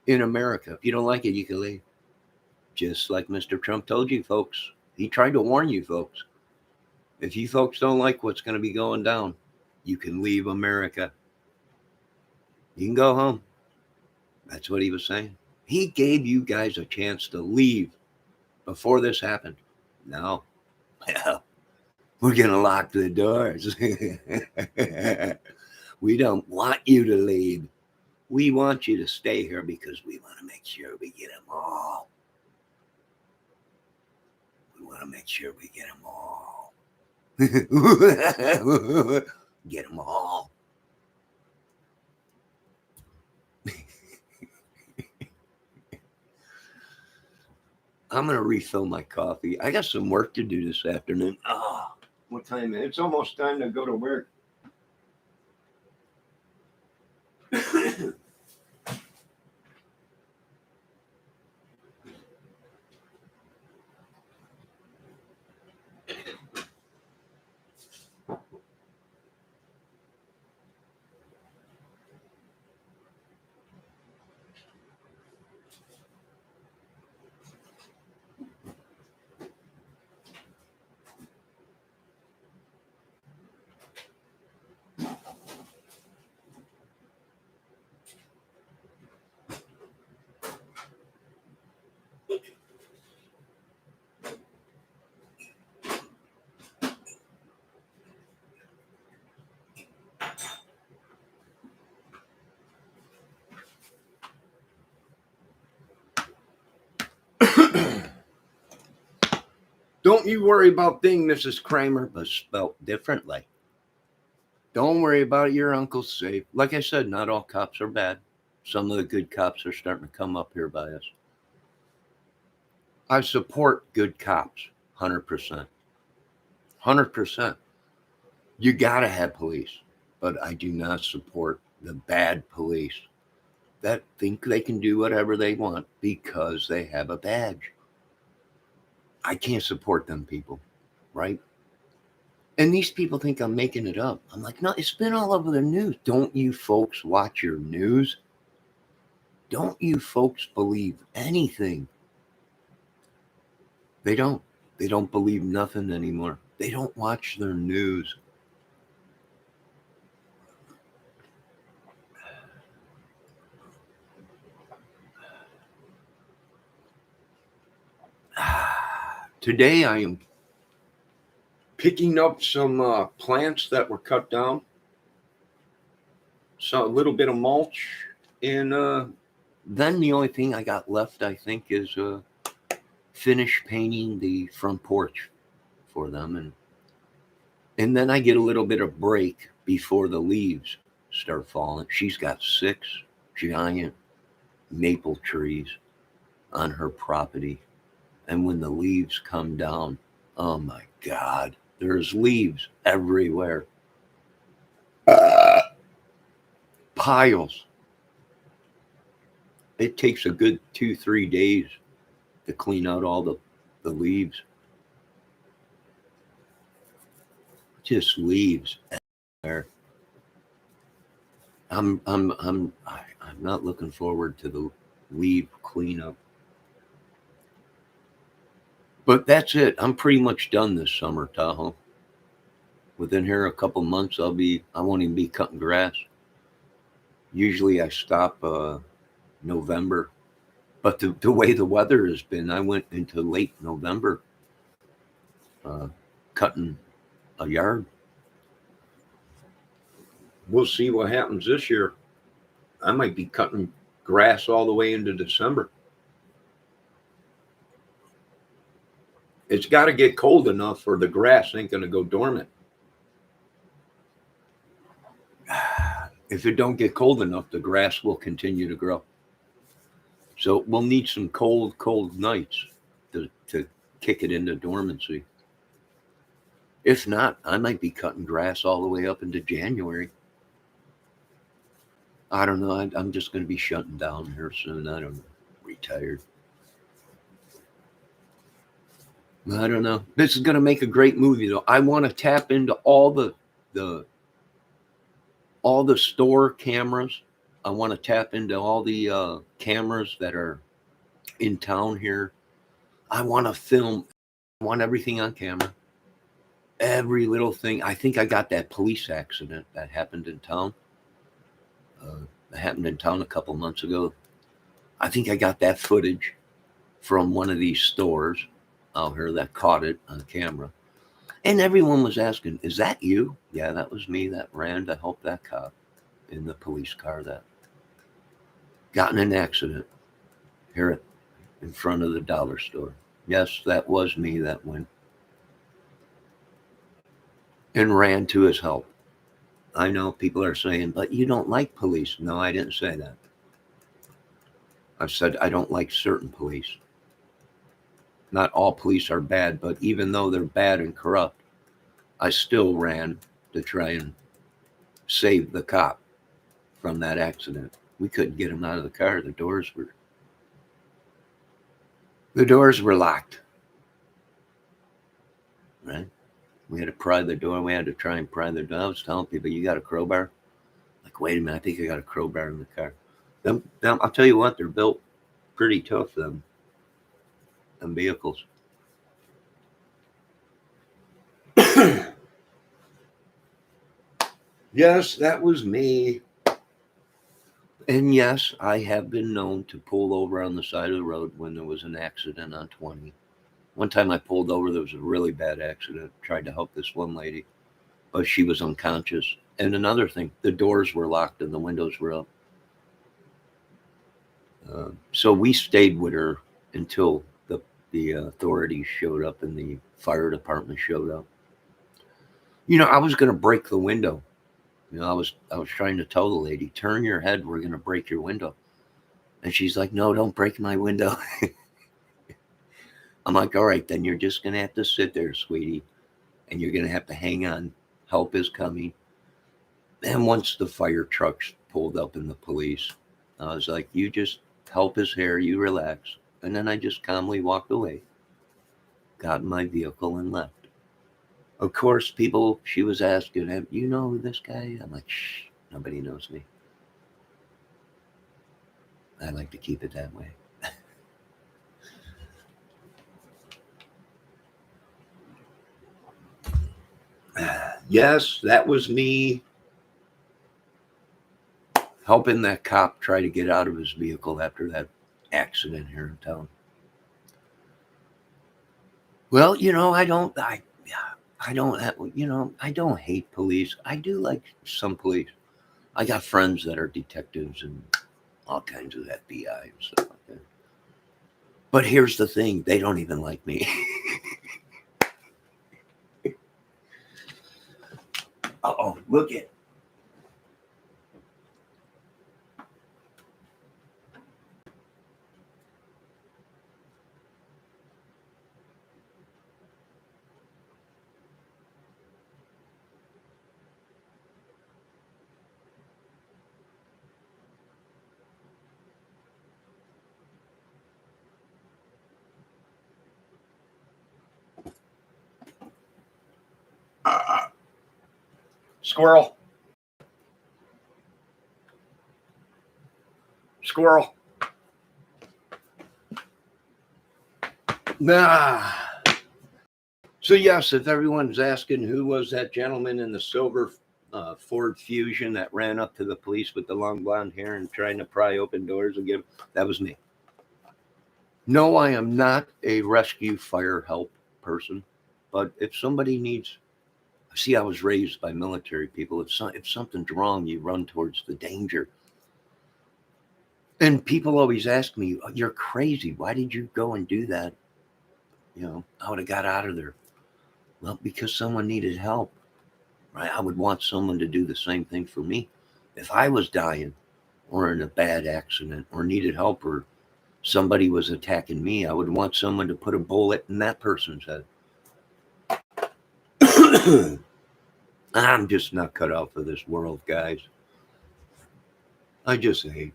in America. If you don't like it, you can leave. Just like Mr. Trump told you folks. He tried to warn you folks. If you folks don't like what's going to be going down, you can leave America. You can go home. That's what he was saying. He gave you guys a chance to leave before this happened. No. Well, we're going to lock the doors. We don't want you to leave. We want you to stay here because we want to make sure we get them all. We want to make sure we get them all. Get them all. I'm going to refill my coffee. I got some work to do this afternoon. Oh, what time is it? It's almost time to go to work. Don't you worry about things, Mrs. Kramer, but spelt differently. Don't worry about it. Your uncle's safe. Like I said, not all cops are bad. Some of the good cops are starting to come up here by us. I support good cops, 100%. 100%. You got to have police, but I do not support the bad police that think they can do whatever they want because they have a badge. I can't support them people, right? And these people think I'm making it up. I'm like, no, it's been all over the news. Don't you folks watch your news? Don't you folks believe anything They don't. They don't believe nothing anymore. They don't watch their news. Today I am picking up some plants that were cut down. So a little bit of mulch. And then the only thing I got left, I think, is finish painting the front porch for them. And then I get a little bit of break before the leaves start falling. She's got 6 giant maple trees on her property. And when the leaves come down, oh my God, there's leaves everywhere. Piles. It takes a good 2-3 days to clean out all the leaves. Just leaves there. I'm not looking forward to the leaf cleanup. But that's it. I'm pretty much done this summer, Tahoe. Within here a couple months, I won't even be cutting grass. Usually I stop November, but the way the weather has been, I went into late November cutting a yard. We'll see what happens this year. I might be cutting grass all the way into December. It's got to get cold enough or the grass ain't going to go dormant. If it don't get cold enough, the grass will continue to grow. So we'll need some cold nights to kick it into dormancy. If not, I might be cutting grass all the way up into January. I don't know. I'm just going to be shutting down here soon. I don't know. Retired. I don't know. This is going to make a great movie, though. I want to tap into all the store cameras. I want to tap into all the cameras that are in town here. I want to film. I want everything on camera. Every little thing. I think I got that police accident that happened in town. It happened in town a couple months ago. I think I got that footage from one of these stores out here that caught it on camera. And everyone was asking, is that you? Yeah, that was me that ran to help that cop in the police car that got in an accident here in front of the dollar store. Yes, that was me that went and ran to his help. I know people are saying, but you don't like police. No, I didn't say that. I said I don't like certain police. Not all police are bad, but even though they're bad and corrupt, I still ran to try and save the cop from that accident. We couldn't get him out of the car. The doors were locked. Right? We had to pry the door. We had to try and pry the door. I was telling people, you got a crowbar? Like, wait a minute, I think I got a crowbar in the car. Them, I'll tell you what, they're built pretty tough, them vehicles. Yes, that was me. And yes, I have been known to pull over on the side of the road when there was an accident on 20. One time I pulled over, there was a really bad accident. Tried to help this one lady, but she was unconscious. And another thing, the doors were locked and the windows were up. So we stayed with her until the authorities showed up and the fire department showed up. I was going to break the window. I was trying to tell the lady, turn your head, we're going to break your window. And she's like, no, don't break my window. I'm like, all right, then you're just going to have to sit there, sweetie. And you're going to have to hang on. Help is coming. And once the fire trucks pulled up and the police, I was like, you just help is here, you relax. And then I just calmly walked away, got in my vehicle and left. Of course, she was asking, you know this guy? I'm like, shh, nobody knows me. I like to keep it that way. Yes, that was me helping that cop try to get out of his vehicle after that accident here in town. Well, I don't have, I don't hate police. I do like some police. I got friends that are detectives and all kinds of FBI and stuff like that. But here's the thing, they don't even like me. Uh-oh, look it. Squirrel. Squirrel. Nah. So yes, if everyone's asking who was that gentleman in the silver Ford Fusion that ran up to the police with the long blonde hair and trying to pry open doors and that was me. No, I am not a rescue fire help person, but if somebody needs, see, I was raised by military people. If something's wrong, you run towards the danger. And people always ask me, "Oh, you're crazy. Why did you go and do that? I would have got out of there." Well, because someone needed help, right? I would want someone to do the same thing for me. If I was dying or in a bad accident or needed help or somebody was attacking me, I would want someone to put a bullet in that person's head. I'm just not cut out for this world, guys. I just hate.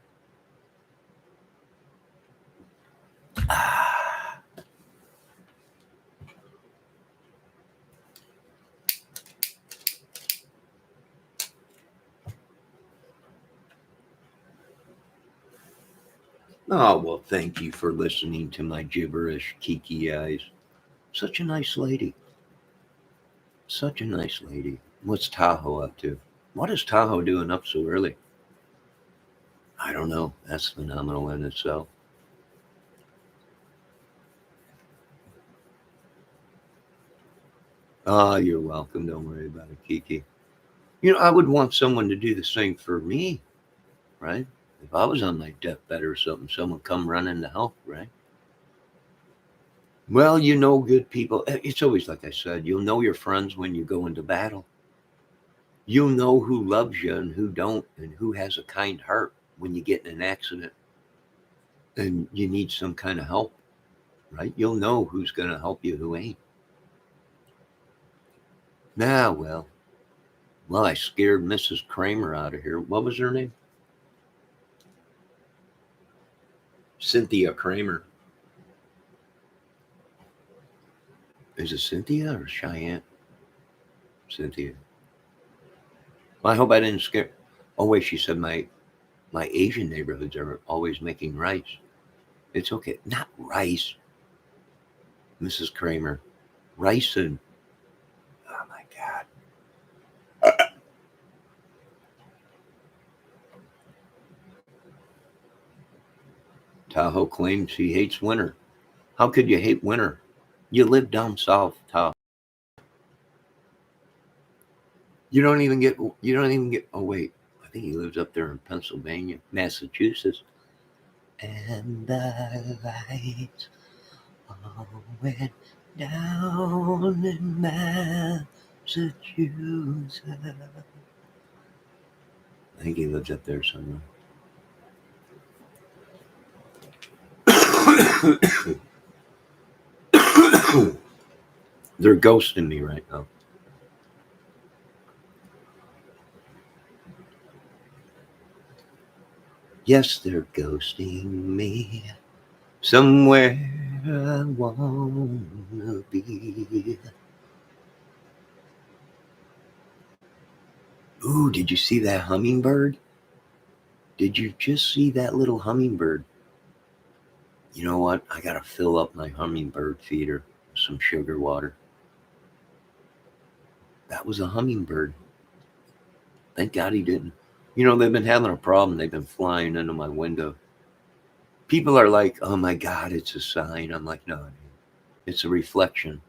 Oh, well, thank you for listening to my gibberish, Kiki eyes. Such a nice lady. Such a nice lady. What's Tahoe up to? What is Tahoe doing up so early? I don't know. That's phenomenal in itself. Ah, you're welcome. Don't worry about it, Kiki. I would want someone to do the same for me, right? If I was on my deathbed or something, someone come running to help, right? Well, good people. It's always like I said, you'll know your friends when you go into battle. You'll know who loves you and who don't, and who has a kind heart when you get in an accident and you need some kind of help, right? You'll know who's going to help you, who ain't. Nah, well, I scared Mrs. Kramer out of here. What was her name? Cynthia Kramer. Is it Cynthia or Cheyenne? Cynthia. Well, I hope I didn't scare. Oh wait, she said my Asian neighborhoods are always making rice. It's okay, not rice, Mrs. Kramer. Rice and oh my God. Tahoe claims he hates winter. How could you hate winter? You live down south, Tahoe. You don't even get. Oh wait, I think he lives up there in Pennsylvania, Massachusetts. And the lights all went down in Massachusetts. I think he lives up there somewhere. They're ghosting me right now. Yes, they're ghosting me. Somewhere I wanna be. Ooh, did you see that hummingbird? Did you just see that little hummingbird? You know what? I gotta fill up my hummingbird feeder with some sugar water. That was a hummingbird. Thank God he didn't. You know, they've been having a problem. They've been flying into my window. People are like, oh my God, it's a sign. I'm like, no, it's a reflection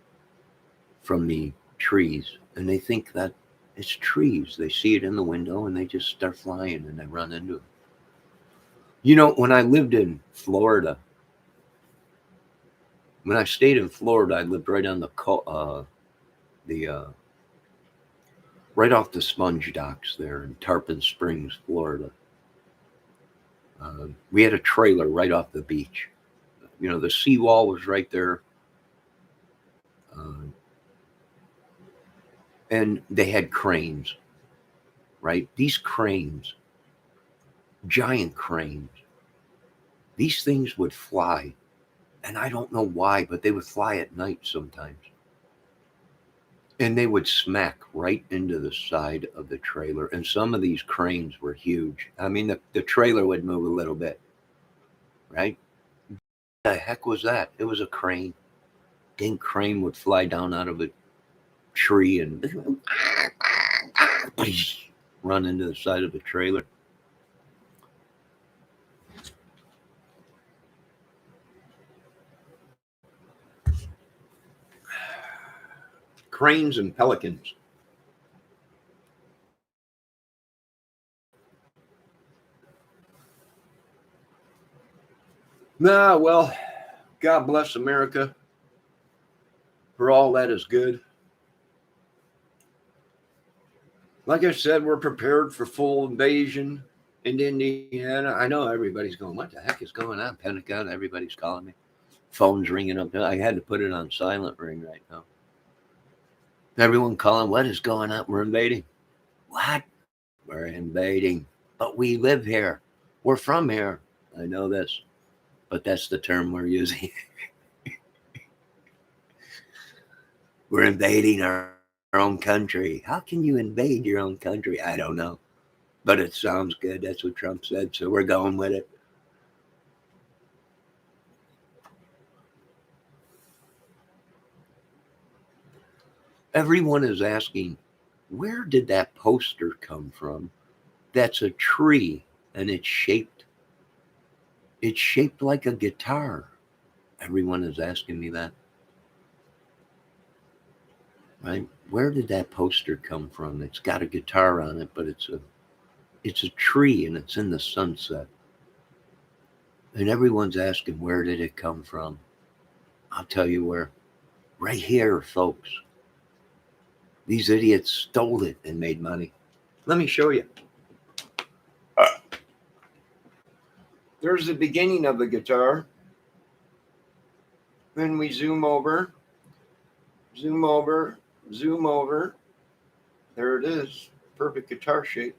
from the trees. And they think that it's trees. They see it in the window and they just start flying and they run into it. You know, when I lived in Florida, when I stayed in Florida, I lived right on the right off the sponge docks there in Tarpon Springs, Florida. We had a trailer right off the beach. You know, the seawall was right there. Uh, and they had cranes, right? These cranes, giant cranes, these things would fly. And I don't know why, but they would fly at night sometimes. And they would smack right into the side of the trailer. And some of these cranes were huge. I mean, the trailer would move a little bit, right? The heck was that? It was a crane. Dang crane would fly down out of a tree and run into the side of the trailer. Cranes and pelicans. Nah, well, God bless America for all that is good. Like I said, we're prepared for full invasion into Indiana. I know everybody's going, what the heck is going on? Pentagon, everybody's calling me. Phone's ringing up. I had to put it on silent ring right now. Everyone calling, what is going on? We're invading. What? We're invading. But we live here. We're from here. I know this. But that's the term we're using. We're invading our own country. How can you invade your own country? I don't know. But it sounds good. That's what Trump said. So we're going with it. Everyone is asking, where did that poster come from? That's a tree and it's shaped like a guitar. Everyone is asking me that. Right? Where did that poster come from? It's got a guitar on it, but it's a tree and it's in the sunset. And everyone's asking, where did it come from? I'll tell you where. Right here, folks. These idiots stole it and made money. Let me show you. There's the beginning of the guitar. Then we zoom over, zoom over, zoom over. There it is. Perfect guitar shape.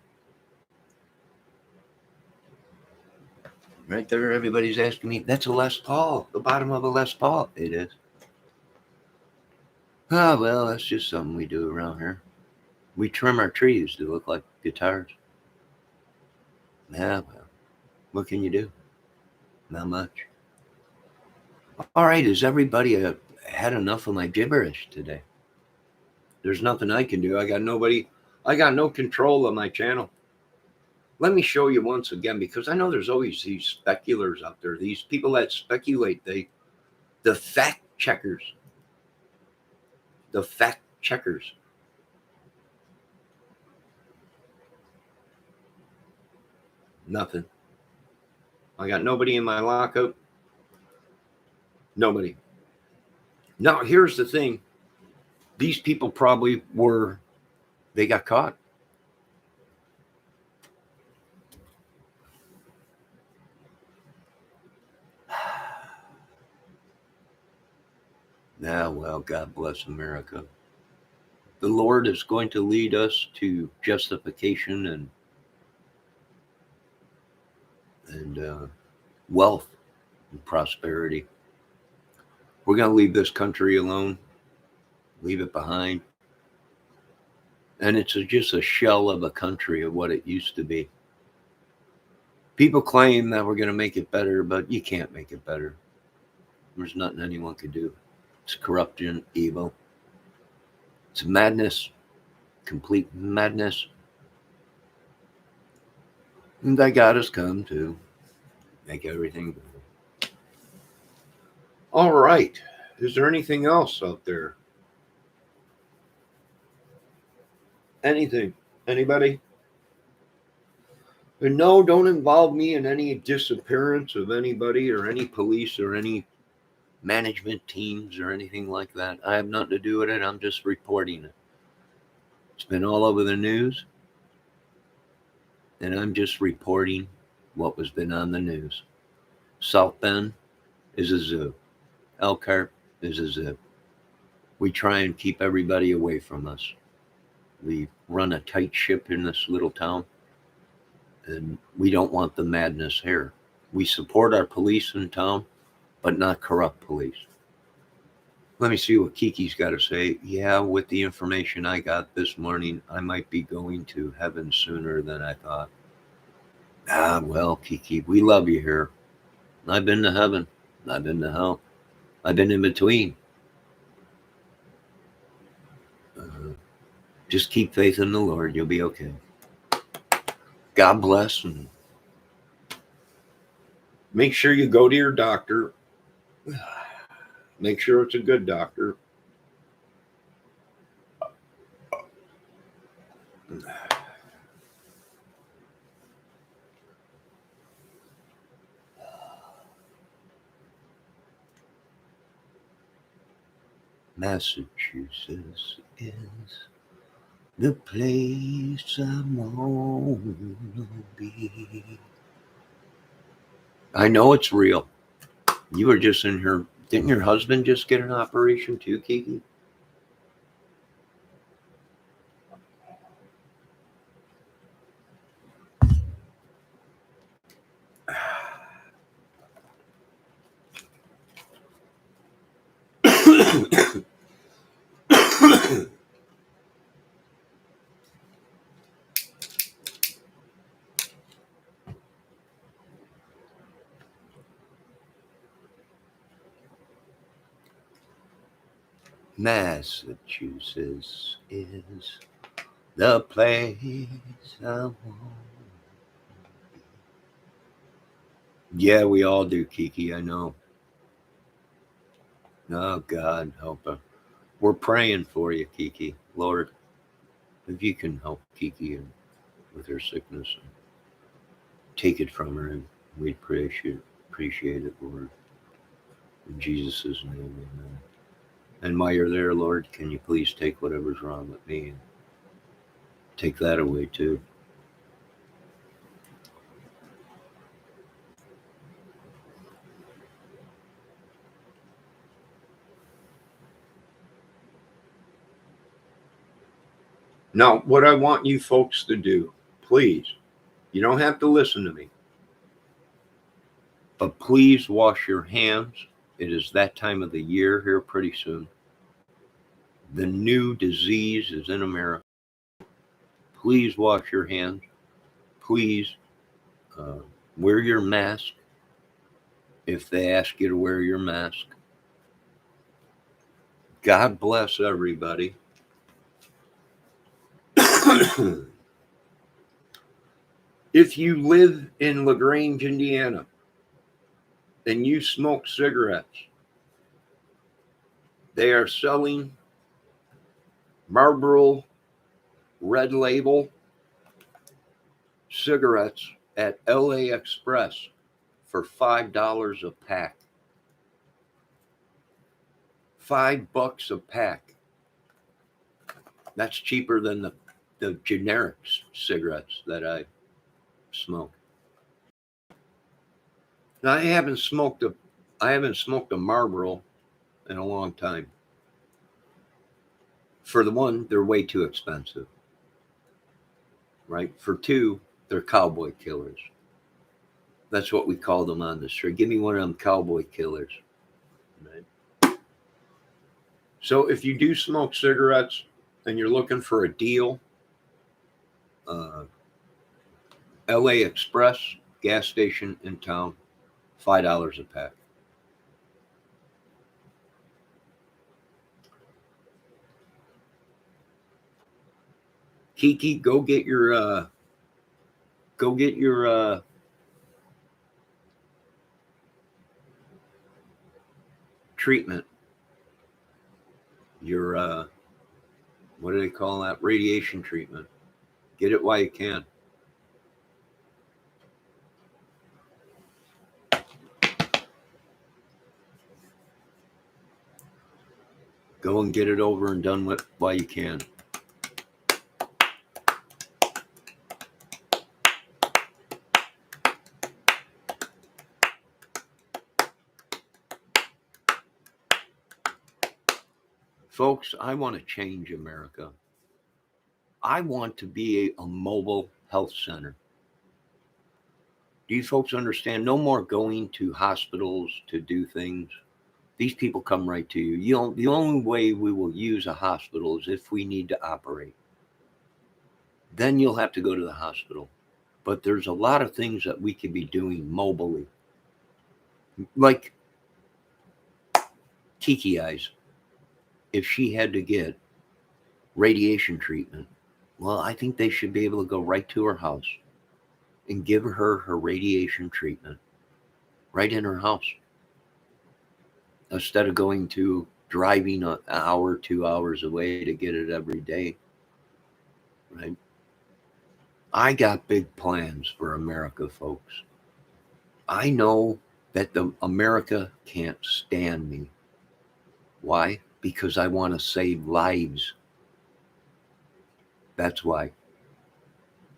Right there, everybody's asking me, that's a Les Paul, the bottom of a Les Paul. It is. Ah, well, that's just something we do around here. We trim our trees to look like guitars. Yeah, well, what can you do? Not much. All right, has everybody had enough of my gibberish today? There's nothing I can do. I got no control of my channel. Let me show you once again, because I know there's always these speculators out there, these people that speculate, the fact checkers. The fact checkers. Nothing. I got nobody in my lockup. Nobody. Now, here's the thing. These people probably they got caught. Now, well, God bless America. The Lord is going to lead us to justification and wealth and prosperity. We're going to leave this country alone, leave it behind. And it's just a shell of a country of what it used to be. People claim that we're going to make it better, but you can't make it better. There's nothing anyone can do. It's corruption, evil. It's madness. complete madness. And thy God has come to make everything good. All right. Is there anything else out there? Anything? Anybody? And no, don't involve me in any disappearance of anybody or any police or any management teams or anything like that. I have nothing to do with it. I'm just reporting it. It's been all over the news, and I'm just reporting what was been on the news. South Bend is a zoo. Elkhart is a zoo. We try and keep everybody away from us. We run a tight ship in this little town, and we don't want the madness here. We support our police in town, but not corrupt police. Let me see what Kiki's got to say. Yeah, with the information I got this morning, I might be going to heaven sooner than I thought. Ah, well, Kiki, we love you here. I've been to heaven. I've been to hell. I've been in between. Just keep faith in the Lord. You'll be okay. God bless, and make sure you go to your doctor. Make sure it's a good doctor. Massachusetts is the place I want to be. I know it's real. You were just in here. Didn't your husband just get an operation too, Kiki? Massachusetts is the place I want. Yeah, we all do, Kiki. I know. Oh, God, help her. We're praying for you, Kiki. Lord, if you can help Kiki with her sickness and take it from her, and we appreciate it, Lord. In Jesus' name, amen. And while you're there, Lord, can you please take whatever's wrong with me and take that away too? Now, what I want you folks to do, please, you don't have to listen to me, but please wash your hands. It is that time of the year here pretty soon. The new disease is in America. Please wash your hands. Please wear your mask if they ask you to wear your mask. God bless everybody. If you live in LaGrange, Indiana, and you smoke cigarettes, they are selling Marlboro Red Label cigarettes at LA Express for $5 a pack. $5 a pack. That's cheaper than the generic cigarettes that I smoke. Now, I haven't smoked a Marlboro in a long time. For the one, they're way too expensive. Right? For two, they're cowboy killers. That's what we call them on the street. Give me one of them cowboy killers. Right? So if you do smoke cigarettes and you're looking for a deal, LA Express gas station in town, $5 a pack. Kiki, go get your treatment. Your what do they call that? Radiation treatment. Get it while you can. Go and get it over and done with while you can. Folks, I want to change America. I want to be a mobile health center. Do you folks understand? No more going to hospitals to do things. These people come right to you. The only way we will use a hospital is if we need to operate. Then you'll have to go to the hospital. But there's a lot of things that we could be doing mobily. Like Kiki Eyes, if she had to get radiation treatment, well, I think they should be able to go right to her house and give her radiation treatment right in her house, instead of going to driving an hour, 2 hours away to get it every day. Right? I got big plans for America, folks. I know that America can't stand me. Why? Because I want to save lives. That's why.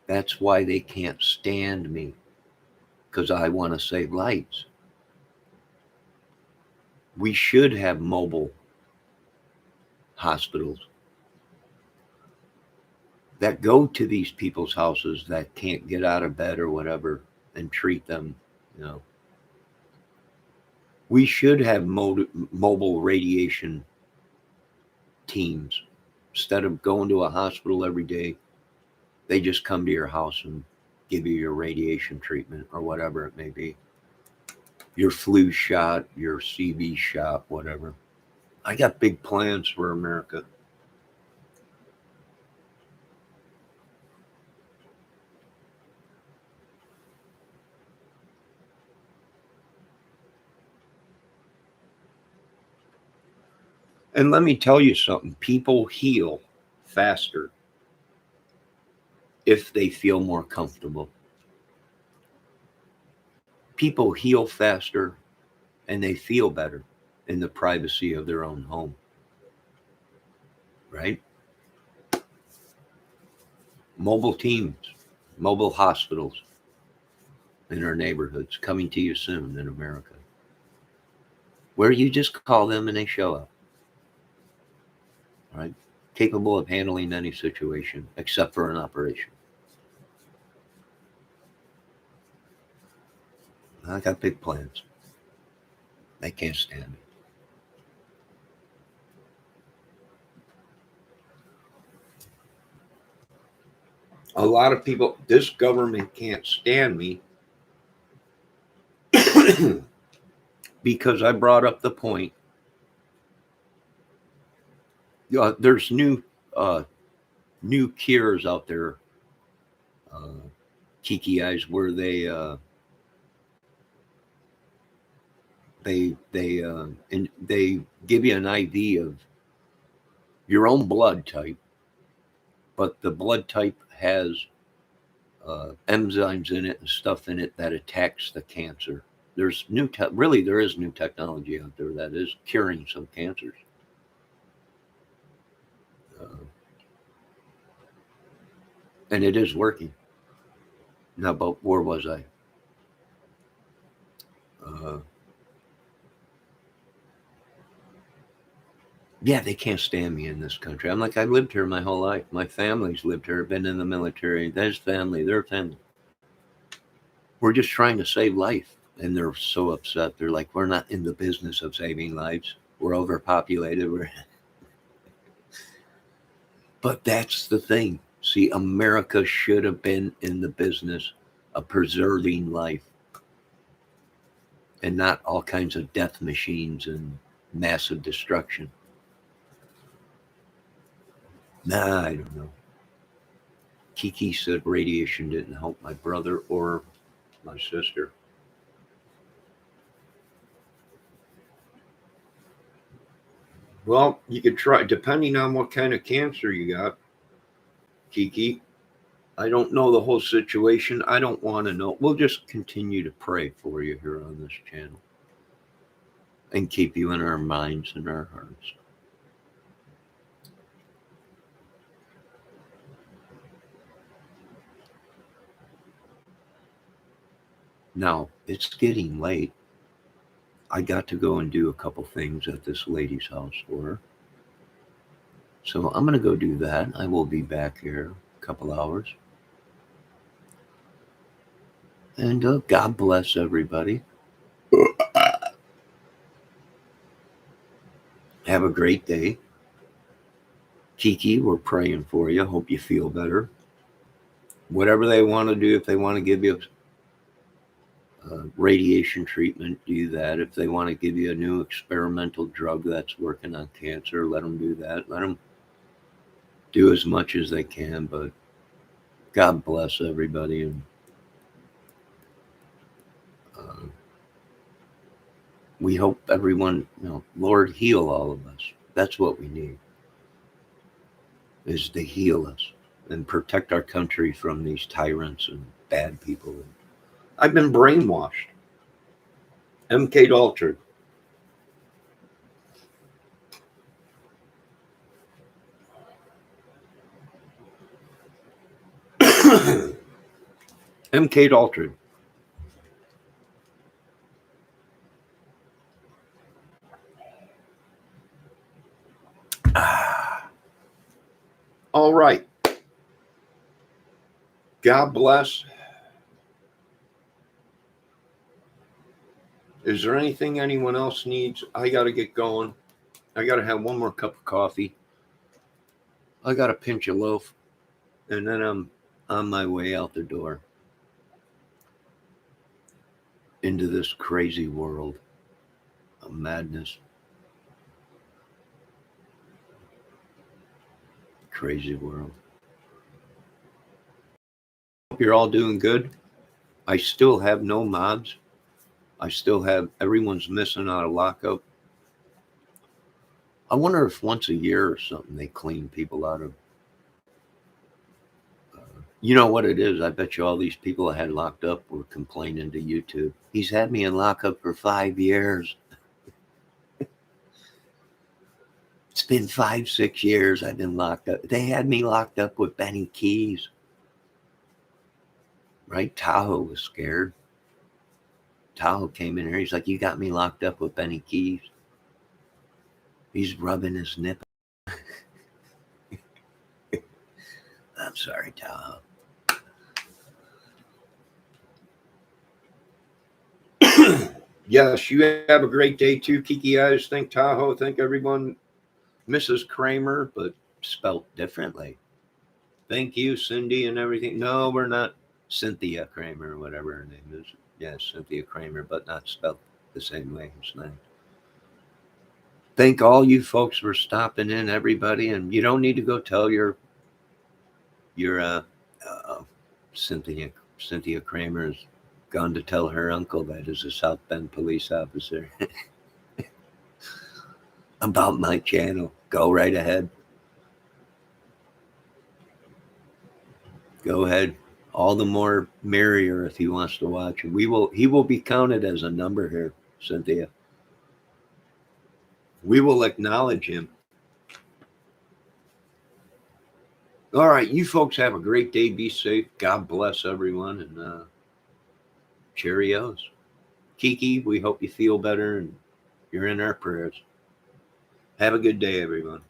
That's why they can't stand me. Because I want to save lives. We should have mobile hospitals that go to these people's houses that can't get out of bed or whatever and treat them, you know. We should have mobile radiation teams. Instead of going to a hospital every day, they just come to your house and give you your radiation treatment or whatever it may be. Your flu shot, your CV shot, whatever. I got big plans for America. And let me tell you something, people heal faster if they feel more comfortable. People heal faster and they feel better in the privacy of their own home. Right? Mobile teams, mobile hospitals in our neighborhoods coming to you soon in America, where you just call them and they show up. Right? Capable of handling any situation except for an operation. I got big plans. They can't stand me. A lot of people, this government can't stand me because I brought up the point. There's new cures out there, Kiki Eyes, where they give you an IV of your own blood type, but the blood type has enzymes in it and stuff in it that attacks the cancer. There's there is new technology out there that is curing some cancers. And it is working. Now, but where was I? Yeah, they can't stand me in this country. I'm like, I lived here my whole life. My family's lived here, been in the military. There's family, their family. We're just trying to save life. And they're so upset. They're like, we're not in the business of saving lives. We're overpopulated. But that's the thing. See, America should have been in the business of preserving life and not all kinds of death machines and massive destruction. Nah, I don't know. Kiki said radiation didn't help my brother or my sister. Well, you could try, depending on what kind of cancer you got, Kiki. I don't know the whole situation. I don't want to know. We'll just continue to pray for you here on this channel and keep you in our minds and our hearts. Now, it's getting late. I got to go and do a couple things at this lady's house for her. So I'm going to go do that. I will be back here a couple hours. And God bless everybody. Have a great day. Kiki, we're praying for you. Hope you feel better. Whatever they want to do, if they want to give you radiation treatment, do that. If they want to give you a new experimental drug that's working on cancer, let them do that. Let them do as much as they can. But God bless everybody. And we hope everyone, Lord, heal all of us. That's what we need, is to heal us and protect our country from these tyrants and bad people. I've been brainwashed. MK altered. MK altered. All right. God bless. Is there anything anyone else needs? I got to get going. I got to have one more cup of coffee. I got to pinch a loaf. And then I'm on my way out the door into this crazy world of madness. Crazy world. Hope you're all doing good. I still have no mobs. I still have, everyone's missing out of lockup. I wonder if once a year or something they clean people out of. You know what it is? I bet you all these people I had locked up were complaining to YouTube. He's had me in lockup for 5 years. It's been 5, 6 years I've been locked up. They had me locked up with Benny Keys. Right? Tahoe was scared. Tahoe came in here. He's like, you got me locked up with Benny Keys. He's rubbing his nipple. I'm sorry, Tahoe. Yes, you have a great day too, Kiki Eyes. Thank Tahoe. Thank everyone. Mrs. Kramer, but spelt differently. Thank you, Cindy, and everything. No, we're not Cynthia Kramer, or whatever her name is. Yes, Cynthia Kramer, but not spelled the same way as name. Thank all you folks for stopping in, everybody. And you don't need to go tell your Cynthia Kramer's gone to tell her uncle that is a South Bend police officer about my channel. Go right ahead. Go ahead. All the more merrier if he wants to watch. He will be counted as a number here, Cynthia. We will acknowledge him. All right, you folks have a great day. Be safe. God bless everyone, and cheerios. Kiki, we hope you feel better and you're in our prayers. Have a good day, everyone.